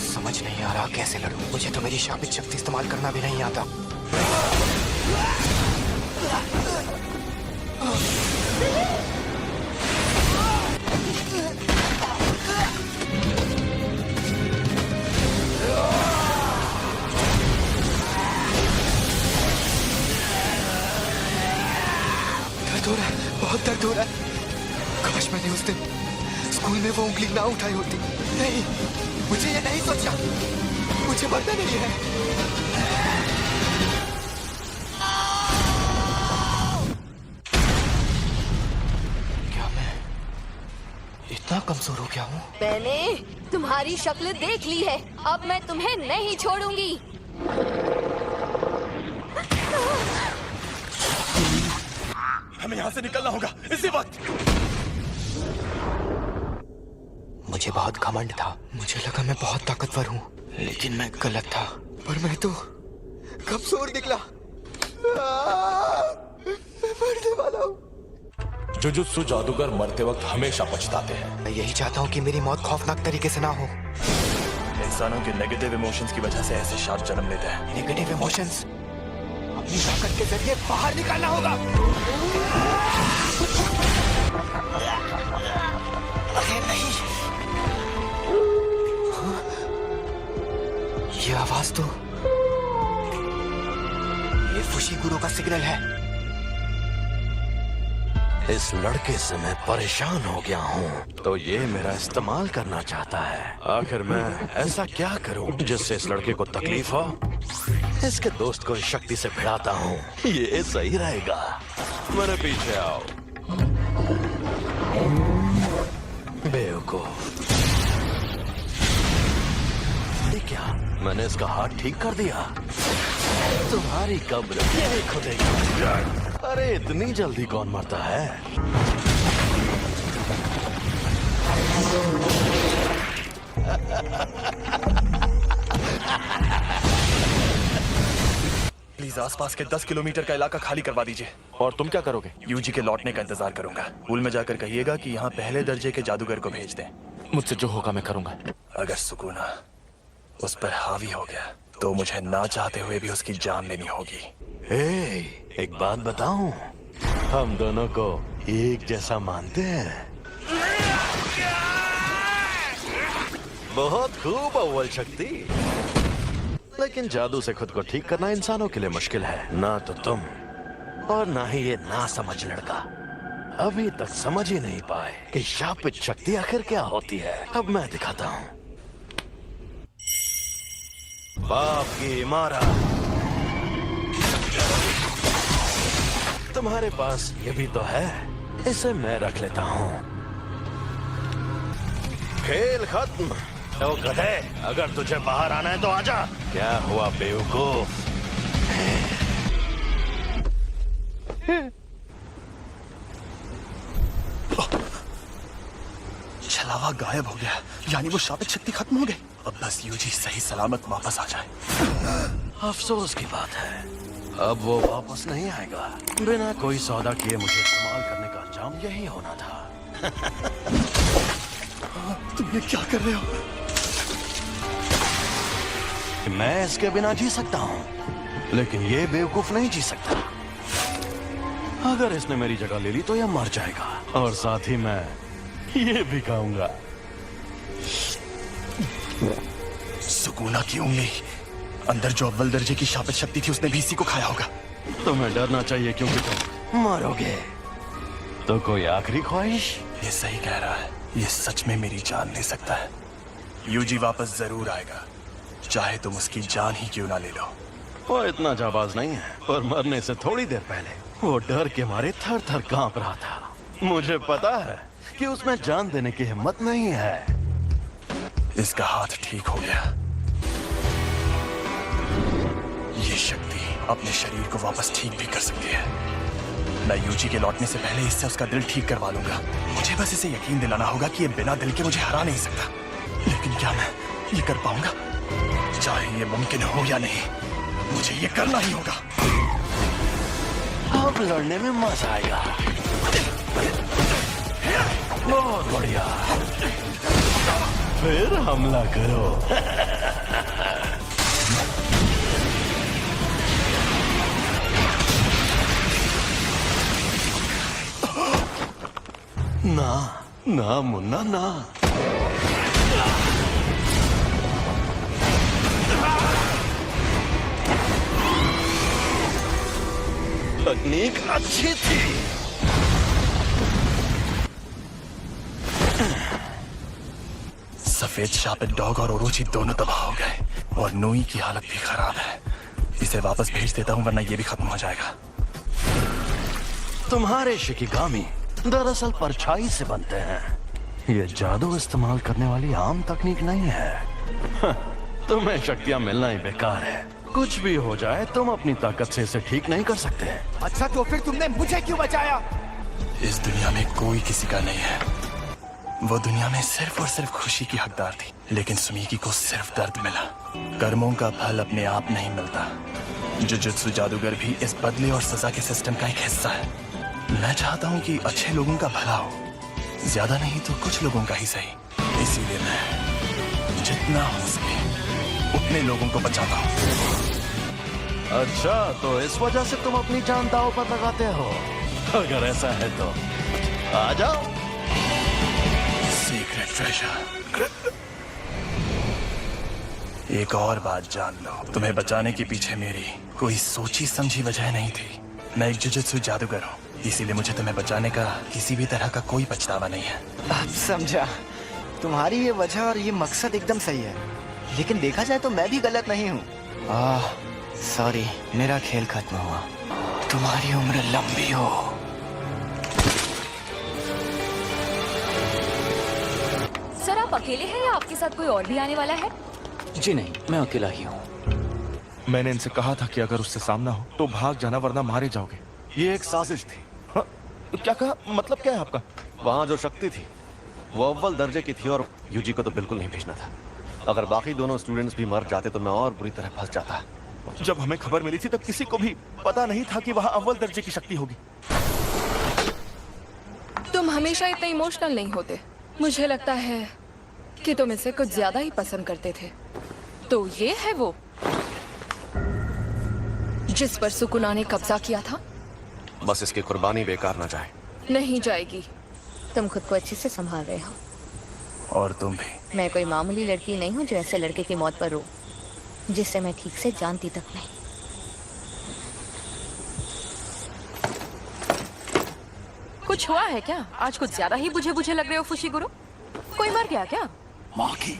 समझ नहीं आ रहा कैसे लड़ूं। मुझे तो मेरी शापित शक्ति इस्तेमाल करना भी नहीं आता। दर्द हो रहा है, बहुत दर्द हो रहा है। काश मैंने उस दिन स्कूल में वो उंगली ना उठाई होती। नहीं, मुझे ये नहीं सोचा। मुझे मरना नहीं है। क्या मैं इतना कमजोर हो गया हूँ? मैंने तुम्हारी शक्ल देख ली है। अब मैं तुम्हें नहीं छोड़ूंगी। हमें यहाँ से निकलना होगा इसी वक्त। मुझे बहुत घमंड था। मुझे लगा मैं बहुत ताकतवर हूँ, लेकिन मैं गलत था। पर मैं तो कमजोर निकला। मैं मरने वाला हूँ। जुजुत्सु जादूगर मरते वक्त हमेशा पछताते हैं। मैं यही चाहता हूँ कि मेरी मौत खौफनाक तरीके से ना हो। इंसानों के नेगेटिव इमोशंस की वजह से ऐसे शाप जन्म लेते हैं। नेगेटिव इमोशंस अपनी ताकत के जरिए बाहर निकालना होगा। अरे नहीं, ये आवाज तो ये फुशीगुरो का सिग्नल है। इस लड़के से मैं परेशान हो गया हूँ, तो ये मेरा इस्तेमाल करना चाहता है। आखिर मैं ऐसा क्या करूँ जिससे इस लड़के को तकलीफ हो? इसके दोस्त को इस शक्ति से भिड़ाता हूँ, ये सही रहेगा। मेरे पीछे आओ। बेवकूफ। ये क्या? मैंने इसका हाथ ठीक कर दिया। तुम्हारी कब्र यही खुदेगी। अरे इतनी जल्दी कौन मरता है? प्लीज आसपास के 10 किलोमीटर का इलाका खाली करवा दीजिए। और तुम क्या करोगे? यूजी के लौटने का इंतजार करूंगा। पुल में जाकर कहिएगा कि यहाँ पहले दर्जे के जादूगर को भेज दें। मुझसे जो होगा मैं करूंगा। अगर सुकूना उस पर हावी हो गया तो मुझे ना चाहते हुए भी उसकी जान लेनी होगी। एक बात बताऊं, हम दोनों को एक जैसा मानते हैं। बहुत खूब अव्वल शक्ति, लेकिन जादू से खुद को ठीक करना इंसानों के लिए मुश्किल है। ना तो तुम और ना ही ये ना समझ लड़का अभी तक समझ ही नहीं पाए कि शापित शक्ति आखिर क्या होती है। अब मैं दिखाता हूँ। बाप की इमारत। तुम्हारे पास ये भी तो है, इसे मैं रख लेता हूँ। खेल खत्म। तो गधे, अगर तुझे बाहर आना है तो आजा। क्या हुआ बेवकूफ? छलावा गायब हो गया, यानी वो शापित शक्ति खत्म हो गई। अब बस यूजी सही सलामत वापस आ जाए। अफसोस की बात है, अब वो वापस नहीं आएगा। बिना कोई सौदा किए मुझे इस्तेमाल करने का अंजाम यही होना था। तुम ये क्या कर रहे हो? मैं इसके बिना जी सकता हूँ, लेकिन ये बेवकूफ नहीं जी सकता। अगर इसने मेरी जगह ले ली तो यह मर जाएगा, और साथ ही मैं ये भी खाऊंगा। सुकूना की उंगली, अंदर जो अव्वल दर्जे की शापित शक्ति थी उसने भी इसी को खाया होगा। तुम्हें डरना चाहिए क्योंकि तुम मरोगे। तो कोई आखिरी ख्वाहिश? ये सही कह रहा है, ये सच में मेरी जान ले सकता है। यूजी वापस जरूर आएगा, चाहे तुम उसकी जान ही क्यों ना ले लो। वो इतना जाबाज नहीं है, और मरने से थोड़ी देर पहले वो डर के मारे थर थर कांप रहा था। मुझे पता है कि उसमें जान देने की हिम्मत नहीं है। इसका हाथ ठीक हो गया। ये शक्ति अपने शरीर को वापस ठीक भी कर सकती है। मैं यूजी के लौटने से पहले इससे उसका दिल ठीक करवा लूंगा। मुझे बस इसे यकीन दिलाना होगा कि ये बिना दिल के मुझे हरा नहीं सकता। लेकिन क्या मैं ये कर पाऊंगा? चाहे ये मुमकिन हो या नहीं, मुझे ये करना ही होगा। अब लड़ने में मजा आएगा। बहुत बढ़िया, फिर हमला करो। ना ना मुन्ना ना। तकनीक अच्छी थी। सफेद शापित डॉग और ओरोची दोनों तबाह हो गए, और नोई की हालत भी खराब है। इसे वापस भेज देता हूँ, वरना ये भी खत्म हो जाएगा। तुम्हारे शिकिगामी दरअसल परछाई से बनते हैं। ये जादू इस्तेमाल करने वाली आम तकनीक नहीं है। तुम्हें शक्तियां मिलना ही बेकार है। कुछ भी हो जाए, तुम अपनी ताकत से इसे ठीक नहीं कर सकते। अच्छा, तो फिर तुमने मुझे क्यों बचाया? इस दुनिया में कोई किसी का नहीं है। वो दुनिया में सिर्फ और सिर्फ खुशी की हकदार थी, लेकिन सुमीकी को सिर्फ दर्द मिला। कर्मों का फल अपने आप नहीं मिलता। जुजुत्सु जादूगर भी इस बदले और सजा के सिस्टम का एक हिस्सा है। मैं चाहता हूँ कि अच्छे लोगों का भला हो, ज्यादा नहीं तो कुछ लोगों का ही सही। इसीलिए मैं जितना हो सके उतने लोगों को बचाता हूँ। अच्छा, तो इस वजह से तुम अपनी जान दांव पर लगाते हो? अगर ऐसा है तो आ जाओ। Secret treasure. एक और बात जान लो, तुम्हें बचाने के पीछे मेरी कोई सोची समझी वजह नहीं थी। मैं एक जुजुत्सु जादूगर हूँ, इसीलिए मुझे तुम्हें बचाने का किसी भी तरह का कोई पछतावा नहीं है। अब समझा। तुम्हारी ये वजह और ये मकसद एकदम सही है, लेकिन देखा जाए तो मैं भी गलत नहीं हूँ। सॉरी, मेरा खेल खत्म हुआ। तुम्हारी उम्र लंबी हो। सर, आप अकेले हैं या आपके साथ कोई और भी आने वाला है? जी नहीं, मैं अकेला ही हूँ। मैंने इनसे कहा था कि अगर उससे सामना हो तो भाग जाना, वरना मारे जाओगे। ये एक साजिश थी। हाँ, क्या कहा? मतलब क्या है आपका? वहां जो शक्ति थी वो अव्वल दर्जे की थी और यूजी को तो बिल्कुल नहीं भेजना था। अगर बाकी दोनों स्टूडेंट्स भी मर जाते तो मैं और बुरी तरह फंस जाता। जब हमें खबर मिली थी तब किसी को भी पता नहीं था कि वहाँ अव्वल दर्जे की शक्ति होगी। तुम हमेशा इतने इमोशनल नहीं होते। मुझे लगता है कि तुम इसे कुछ ज्यादा ही पसंद करते थे। तो ये है वो जिस पर सुकुना ने कब्जा किया था? बस इसकी कुर्बानी बेकार ना जाए। नहीं जाएगी। तुम खुद को अच्छे से संभाल रहे हो। और तुम भी। मैं कोई मामूली लड़की नहीं हूँ जो ऐसे लड़के की मौत पर रो, जिसे मैं ठीक से जानती तक नहीं। कुछ हुआ है क्या? आज कुछ ज्यादा ही बुझे बुझे लग रहे हो फुशिगुरु। कोई मर गया क्या? माँ की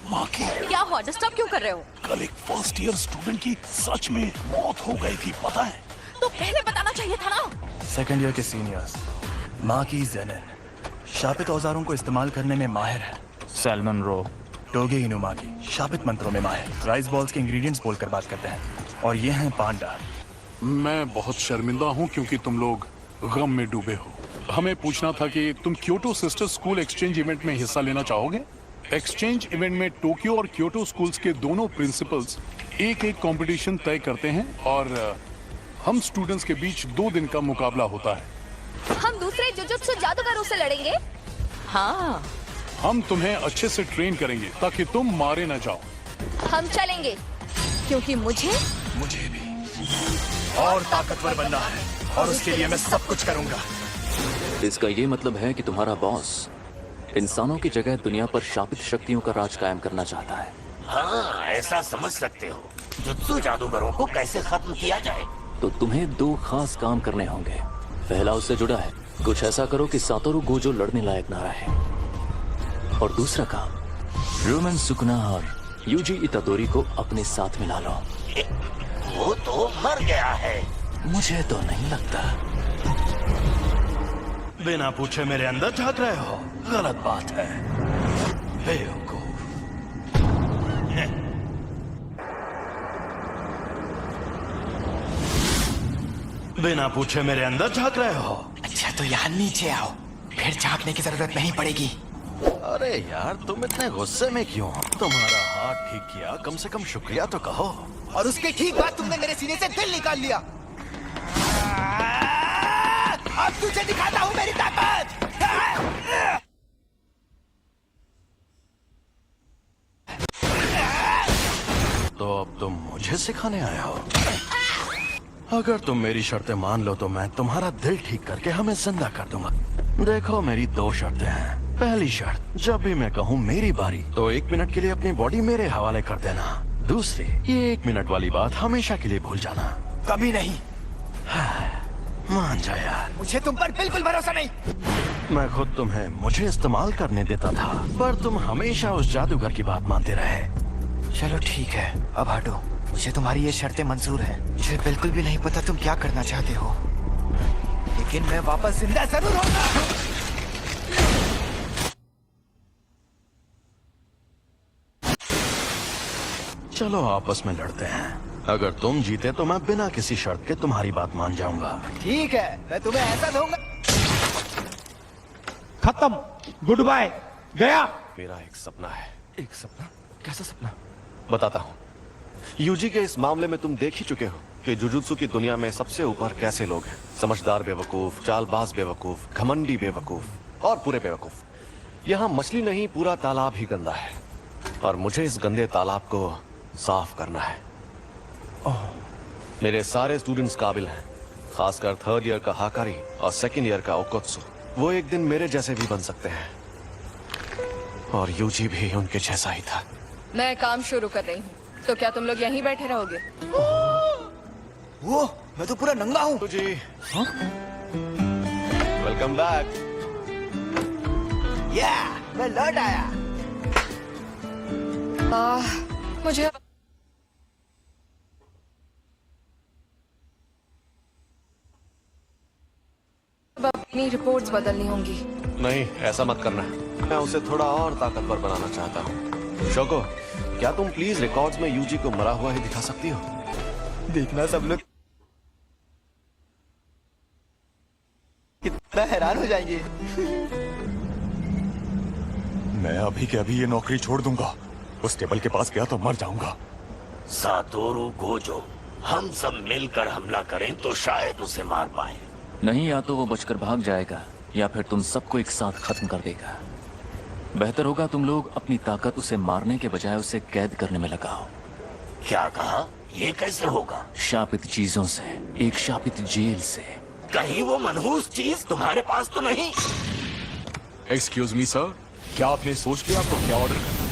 क्या हुआ? डिस्टर्ब क्यों कर रहे हो? कल एक फर्स्ट ईयर स्टूडेंट की सच में मौत हो गई थी, पता है? तो पहले बताना चाहिए था ना। सेकंड ईयर के सीनियर्स माँ की जेनेन शापित औजारों को इस्तेमाल करने में माहिर है। सैल्मन रो टोगे इनुमा की शापित मंत्रों में माहिर। राइस बॉल्स के इंग्रेडिएंट्स बोलकर बात करते हैं। और ये हैं पांडा। मैं बहुत शर्मिंदा हूँ क्योंकि तुम लोग गम में डूबे हो। हमें पूछना था कि तुम Kyoto sister school exchange event में हिस्सा लेना चाहोगे? एक्सचेंज इवेंट में टोक्यो और क्योटो स्कूल्स के दोनों प्रिंसिपल्स एक कंपटीशन तय करते हैं और हम स्टूडेंट्स के बीच 2 दिन का मुकाबला होता है। हम दूसरे जुजुत्सु जादूगरों से लड़ेंगे? हाँ। हम तुम्हें अच्छे से ट्रेन करेंगे ताकि तुम मारे न जाओ। हम चलेंगे क्योंकि मुझे भी और ताकतवर बनना है और उसके लिए मैं सब कुछ करूंगा। इसका ये मतलब है कि तुम्हारा बॉस इंसानों की जगह दुनिया पर शापित शक्तियों का राज कायम करना चाहता है। हाँ, ऐसा समझ सकते हो। जुत्सु जादूगरों को कैसे खत्म किया जाए? तो तुम्हें 2 खास काम करने होंगे। पहला उससे जुड़ा है, कुछ ऐसा करो कि सातोरु गोजो लड़ने लायक ना रहे। और दूसरा काम, रोमन सुकुना और यूजी इतादोरी को अपने साथ मिला लो। वो तो मर गया है। मुझे तो नहीं लगता। बिना पूछे मेरे अंदर झांक रहे हो, गलत बात है। बेवकूफ। बिना पूछे मेरे अंदर झांक रहे हो। अच्छा तो यहाँ नीचे आओ, फिर झांकने की जरूरत नहीं पड़ेगी। अरे यार, तुम इतने गुस्से में क्यों हो? तुम्हारा हाथ ठीक किया, कम से कम शुक्रिया तो कहो। और उसके ठीक बाद तुमने मेरे सीने से दिल निकाल लिया। अब तुझे दिखाता हूँ मेरी ताकत। तो अब तुम मुझे सिखाने आए हो? अगर तुम मेरी शर्तें मान लो तो मैं तुम्हारा दिल ठीक करके हमें जिंदा कर दूंगा। देखो, मेरी 2 शर्तें हैं। पहली शर्त, जब भी मैं कहूँ मेरी बारी तो 1 मिनट के लिए अपनी बॉडी मेरे हवाले कर देना। दूसरी, ये 1 मिनट वाली बात हमेशा के लिए भूल जाना। कभी नहीं। मान जा यार। मुझे तुम पर बिल्कुल भरोसा नहीं। मैं खुद तुम्हें मुझे इस्तेमाल करने देता था, पर तुम हमेशा उस जादूगर की बात मानते रहे। चलो ठीक है, अब हटो। मुझे तुम्हारी ये शर्तें मंजूर हैं। मुझे बिल्कुल भी नहीं पता तुम क्या करना चाहते हो, लेकिन मैं वापस जिंदा जरूर होगा। चलो आपस में लड़ते हैं। अगर तुम जीते तो मैं बिना किसी शर्त के तुम्हारी बात मान जाऊंगा। ठीक है, मैं तुम्हें ऐसा दूंगा। खत्म, गुड बाय, गया। मेरा एक सपना है। एक सपना? कैसा सपना? बताता हूँ। यूजी के इस मामले में तुम देख ही चुके हो कि जुजुत्सु की दुनिया में सबसे ऊपर कैसे लोग हैं। समझदार बेवकूफ, चालबाज बेवकूफ, घमंडी बेवकूफ और पूरे बेवकूफ। यहाँ मछली नहीं, पूरा तालाब ही गंदा है और मुझे इस गंदे तालाब को साफ करना है। मेरे सारे स्टूडेंट्स काबिल हैं, खासकर 3rd ईयर का हाकारी और 2nd ईयर का ओकोत्सु। वो एक दिन मेरे जैसे भी बन सकते हैं और यूजी भी उनके जैसा ही था। मैं काम शुरू कर रही हूँ, तो क्या तुम लोग यहीं बैठे रहोगे? वो मैं तो पूरा नंगा हूँ। जी वेलकम बैक। मैं लौट आया। मुझे अब अपनी रिपोर्ट्स बदलनी होंगी। नहीं, ऐसा मत करना। मैं उसे थोड़ा और ताकतवर बनाना चाहता हूँ। शोको, क्या तुम प्लीज रिकॉर्ड्स में यूजी को मरा हुआ ही दिखा सकती हो? देखना सब लोग कितना हैरान हो जाएंगे। मैं अभी के अभी ये नौकरी छोड़ दूंगा। उस टेबल के पास गया तो मर जाऊंगा। सातोरू गोजो, हम सब मिलकर हमला करें तो शायद उसे मार पाए। नहीं, या तो वो बचकर भाग जाएगा या फिर तुम सबको एक साथ खत्म कर देगा। बेहतर होगा तुम लोग अपनी ताकत उसे मारने के बजाय उसे कैद करने में लगाओ। क्या कहा? ये कैसे होगा? शापित चीजों से, एक शापित जेल से। कहीं वो मनहूस चीज तुम्हारे पास तो नहीं? एक्सक्यूज मी सर, क्या आपने सोच लिया आपको क्या ऑर्डर करना?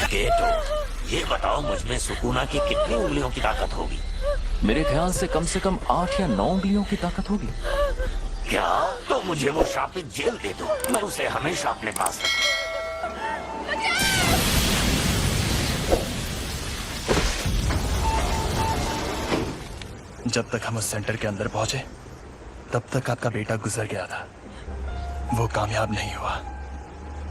केटो, ये बताओ मुझमें सुकुना की कितनी उंगलियों की ताकत होगी? मेरे ख्याल से कम 8 या 9 उंगलियों की ताकत होगी। क्या? तो मुझे वो शापित जेल दे दो, मैं उसे हमेशा अपने पास रखूं। जब तक हम उस सेंटर के अंदर पहुंचे तब तक आपका बेटा गुजर गया था। वो कामयाब नहीं हुआ,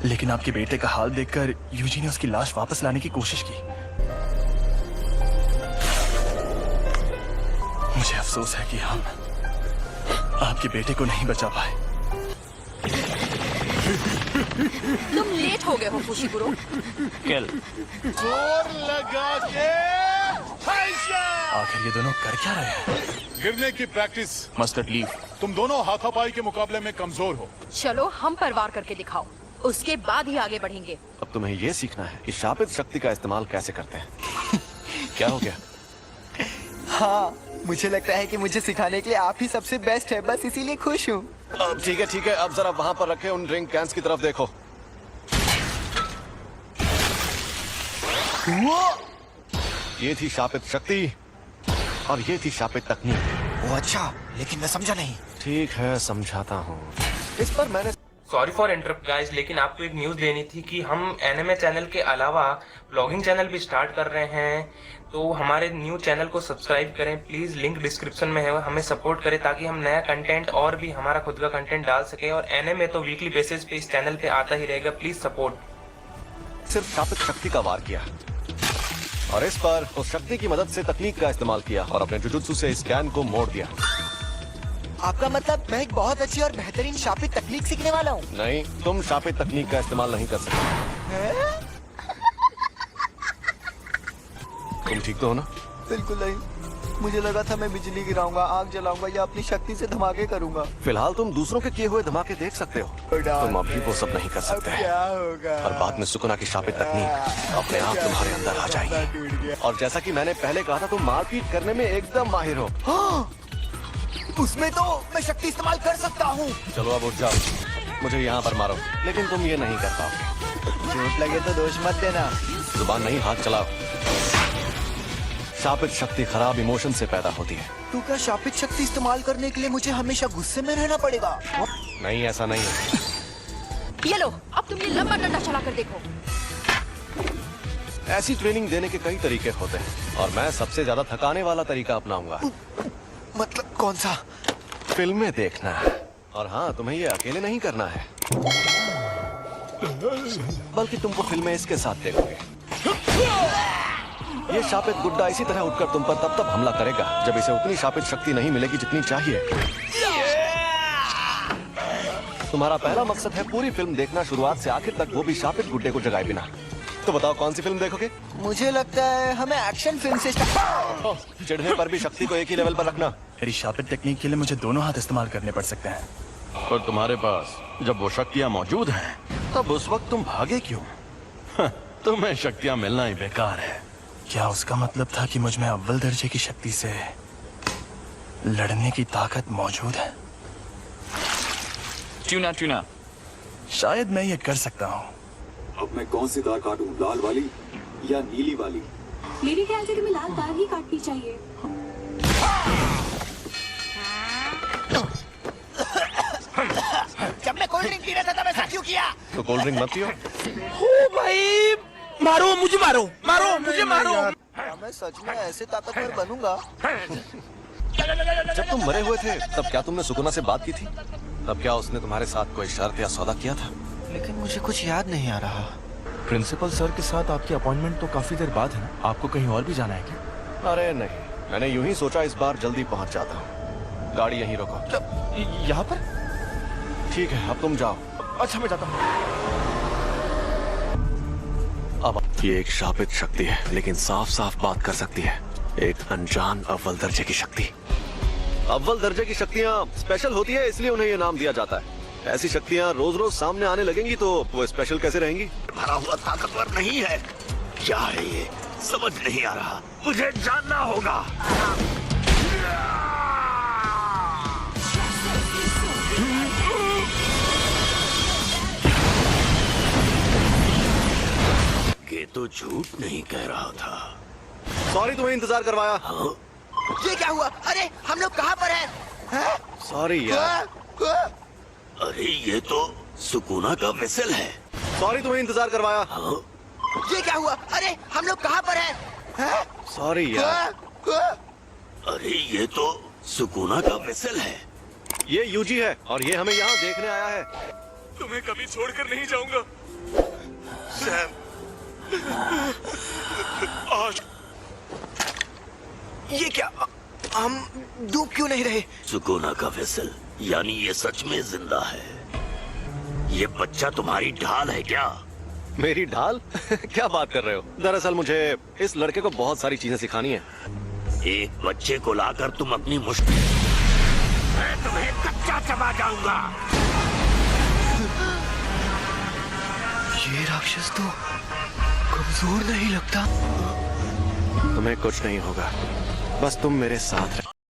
लेकिन आपके बेटे का हाल देखकर यूजी ने उसकी लाश वापस लाने की कोशिश की। मुझे अफसोस है कि हम आपके बेटे को नहीं बचा पाए। तुम लेट हो गए हो फुशिगुरो। जोर लगा के आखिर ये दोनों कर क्या रहे हैं? गिरने की प्रैक्टिस। मस्टर्ड लीव, तुम दोनों हाथापाई के मुकाबले में कमजोर हो। चलो हम पर वार करके दिखाओ, उसके बाद ही आगे बढ़ेंगे। अब तुम्हें ये सीखना है कि शापित शक्ति का इस्तेमाल कैसे करते हैं। क्या हो गया? हाँ, मुझे लगता है कि मुझे सिखाने के लिए आप ही सबसे बेस्ट है, बस इसीलिए खुश हूँ। ठीक है, अब जरा वहां पर रखे उन ड्रिंक कैंस की तरफ देखो। ये थी शापित शक्ति और ये थी शापित तकनीक। वो अच्छा, लेकिन मैं समझा नहीं। ठीक है, समझाता हूँ। इस पर मैंने सॉरी फॉर इंटरप्ट गाइस, लेकिन आपको एक न्यूज़ देनी थी कि हम एनिमे चैनल के अलावा ब्लॉगिंग चैनल भी स्टार्ट कर रहे हैं। तो हमारे न्यू चैनल को सब्सक्राइब करें प्लीज़, लिंक डिस्क्रिप्शन में है। हमें सपोर्ट करें ताकि हम नया कंटेंट और भी हमारा खुद का कंटेंट डाल सके। और एनिमे तो वीकली बेसिस पे इस चैनल पे आता ही रहेगा, प्लीज़ सपोर्ट। सिर्फ शापित शक्ति का वार किया और इस पर उस शक्ति की मदद से तकनीक का इस्तेमाल किया और अपने जुजुत्सु से इस कैन को मोड़ दिया। आपका मतलब मैं एक बहुत अच्छी और बेहतरीन शापित तकनीक सीखने वाला हूँ? नहीं, तुम शापित तकनीक का इस्तेमाल नहीं कर सकते। तुम ठीक तो हो ना? बिल्कुल नहीं, मुझे लगा था मैं बिजली गिराऊंगा, आग जलाऊंगा या अपनी शक्ति से धमाके करूंगा। फिलहाल तुम दूसरों के किए हुए धमाके देख सकते हो, तुम अभी वो सब नहीं कर सकते। क्या होगा? और बाद में सुकुना की शापित तकनीक अपने आप तुम्हारे अंदर आ जाएगी। और जैसा कि मैंने पहले कहा था, तुम मारपीट करने में एकदम माहिर हो। हाँ, उसमें तो मैं शक्ति इस्तेमाल कर सकता हूँ। चलो अब उठ जाओ, मुझे यहाँ पर मारो, लेकिन तुम ये नहीं कर पाओगे। चोट लगे तो दोष मत देना। जुबान नहीं, हाथ चलाओ। शापित शक्ति खराब इमोशन से पैदा होती है। तो क्या शापित शक्ति इस्तेमाल करने के लिए मुझे हमेशा गुस्से में रहना पड़ेगा? नहीं, ऐसा नहीं है। ये लो, अब तुम ये लंबा डंडा चला कर देखो। ऐसी ट्रेनिंग देने के कई तरीके होते हैं और मैं सबसे ज्यादा थकाने वाला तरीका अपनाऊंगा। मतलब कौन सा? फिल्में देखना है। और हाँ, तुम्हें ये अकेले नहीं करना है, बल्कि तुमको फिल्में इसके साथ देखोगे। ये शापित गुड्डा इसी तरह उठकर तुम पर तब हमला करेगा जब इसे उतनी शापित शक्ति नहीं मिलेगी जितनी चाहिए। तुम्हारा पहला मकसद है पूरी फिल्म देखना, शुरुआत से आखिर तक, वो भी शापित गुड्डे को जगाए बिना। तो बताओ कौन सी फिल्म देखोगे? मुझे लगता है हमें एक्शन फिल्म से चिढ़ने पर भी शक्ति को एक ही लेवल पर रखना। मेरी शापित टेक्निक के लिए मुझे दोनों हाथ इस्तेमाल करने पड़ सकते हैं। पर तुम्हारे पास जब वो शक्तियाँ मौजूद हैं, तब उस वक्त तुम भागे क्यों? तुम्हें शक्तियाँ मिलना ही बेकार है। क्या उसका मतलब था कि मुझ में अव्वल दर्जे की शक्ति से लड़ने की ताकत मौजूद है? ट्यूना शायद मैं ये कर सकता हूँ। अब मैं कौन सी तार काटूं, लाल वाली या नीली वाली? मेरे ख्याल से तुम्हें लाल तार ही काटनी चाहिए। जब मैं कोल्ड ड्रिंक पी रहा था, ऐसा क्यों किया? तो कोल्ड ड्रिंक मत पियो। ओ भाई, मारो मुझे, मारो मुझे, मारो। मैं सच में ऐसे ताकतवर बनूंगा। जब तुम मरे हुए थे तब क्या तुमने सुकुना से बात की थी? तब क्या उसने तुम्हारे साथ कोई शर्त या सौदा किया था? लेकिन मुझे कुछ याद नहीं आ रहा। प्रिंसिपल सर के साथ आपकी अपॉइंटमेंट तो काफी देर बाद है ना? आपको कहीं और भी जाना है क्या? अरे नहीं, मैंने यूं ही सोचा इस बार जल्दी पहुंच जाता हूँ। गाड़ी यहीं रोको। यहाँ पर? ठीक है, अब तुम जाओ। अच्छा, मैं जाता हूँ। अब ये एक शापित शक्ति है, लेकिन साफ साफ बात कर सकती है। एक अनजान अव्वल दर्जे की शक्ति। अव्वल दर्जे की शक्तियाँ स्पेशल होती है, इसलिए उन्हें ये नाम दिया जाता है। ऐसी शक्तियाँ रोज रोज सामने आने लगेंगी तो वो स्पेशल कैसे रहेंगी? भरा हुआ ताकतवर नहीं है। क्या है ये? समझ नहीं आ रहा। मुझे जानना होगा। ये तो झूठ नहीं कह रहा था। सॉरी तुम्हें इंतजार करवाया। ये क्या हुआ? अरे हम लोग कहाँ पर हैं? सॉरी यार। अरे ये तो सुकुना का वेसल है। सॉरी तुम्हें इंतजार करवाया। ये क्या हुआ? अरे हम लोग कहाँ पर हैं? सॉरी यार। अरे ये तो सुकुना का वेसल है। ये यूजी है और ये हमें यहाँ देखने आया है। तुम्हें कभी छोड़कर नहीं जाऊंगा सैम। आज ये क्या? हम डूब क्यों नहीं रहे? सुकुना का वेसल, यानी ये सच में जिंदा है। ये बच्चा तुम्हारी ढाल है क्या? मेरी ढाल? क्या बात कर रहे हो? दरअसल मुझे इस लड़के को बहुत सारी चीजें सिखानी है। एक बच्चे को लाकर तुम अपनी मुश्किल, मैं तुम्हें कच्चा चबा जाऊंगा। ये राक्षस तो कमजोर नहीं लगता। तुम्हें कुछ नहीं होगा, बस तुम मेरे साथ रहो।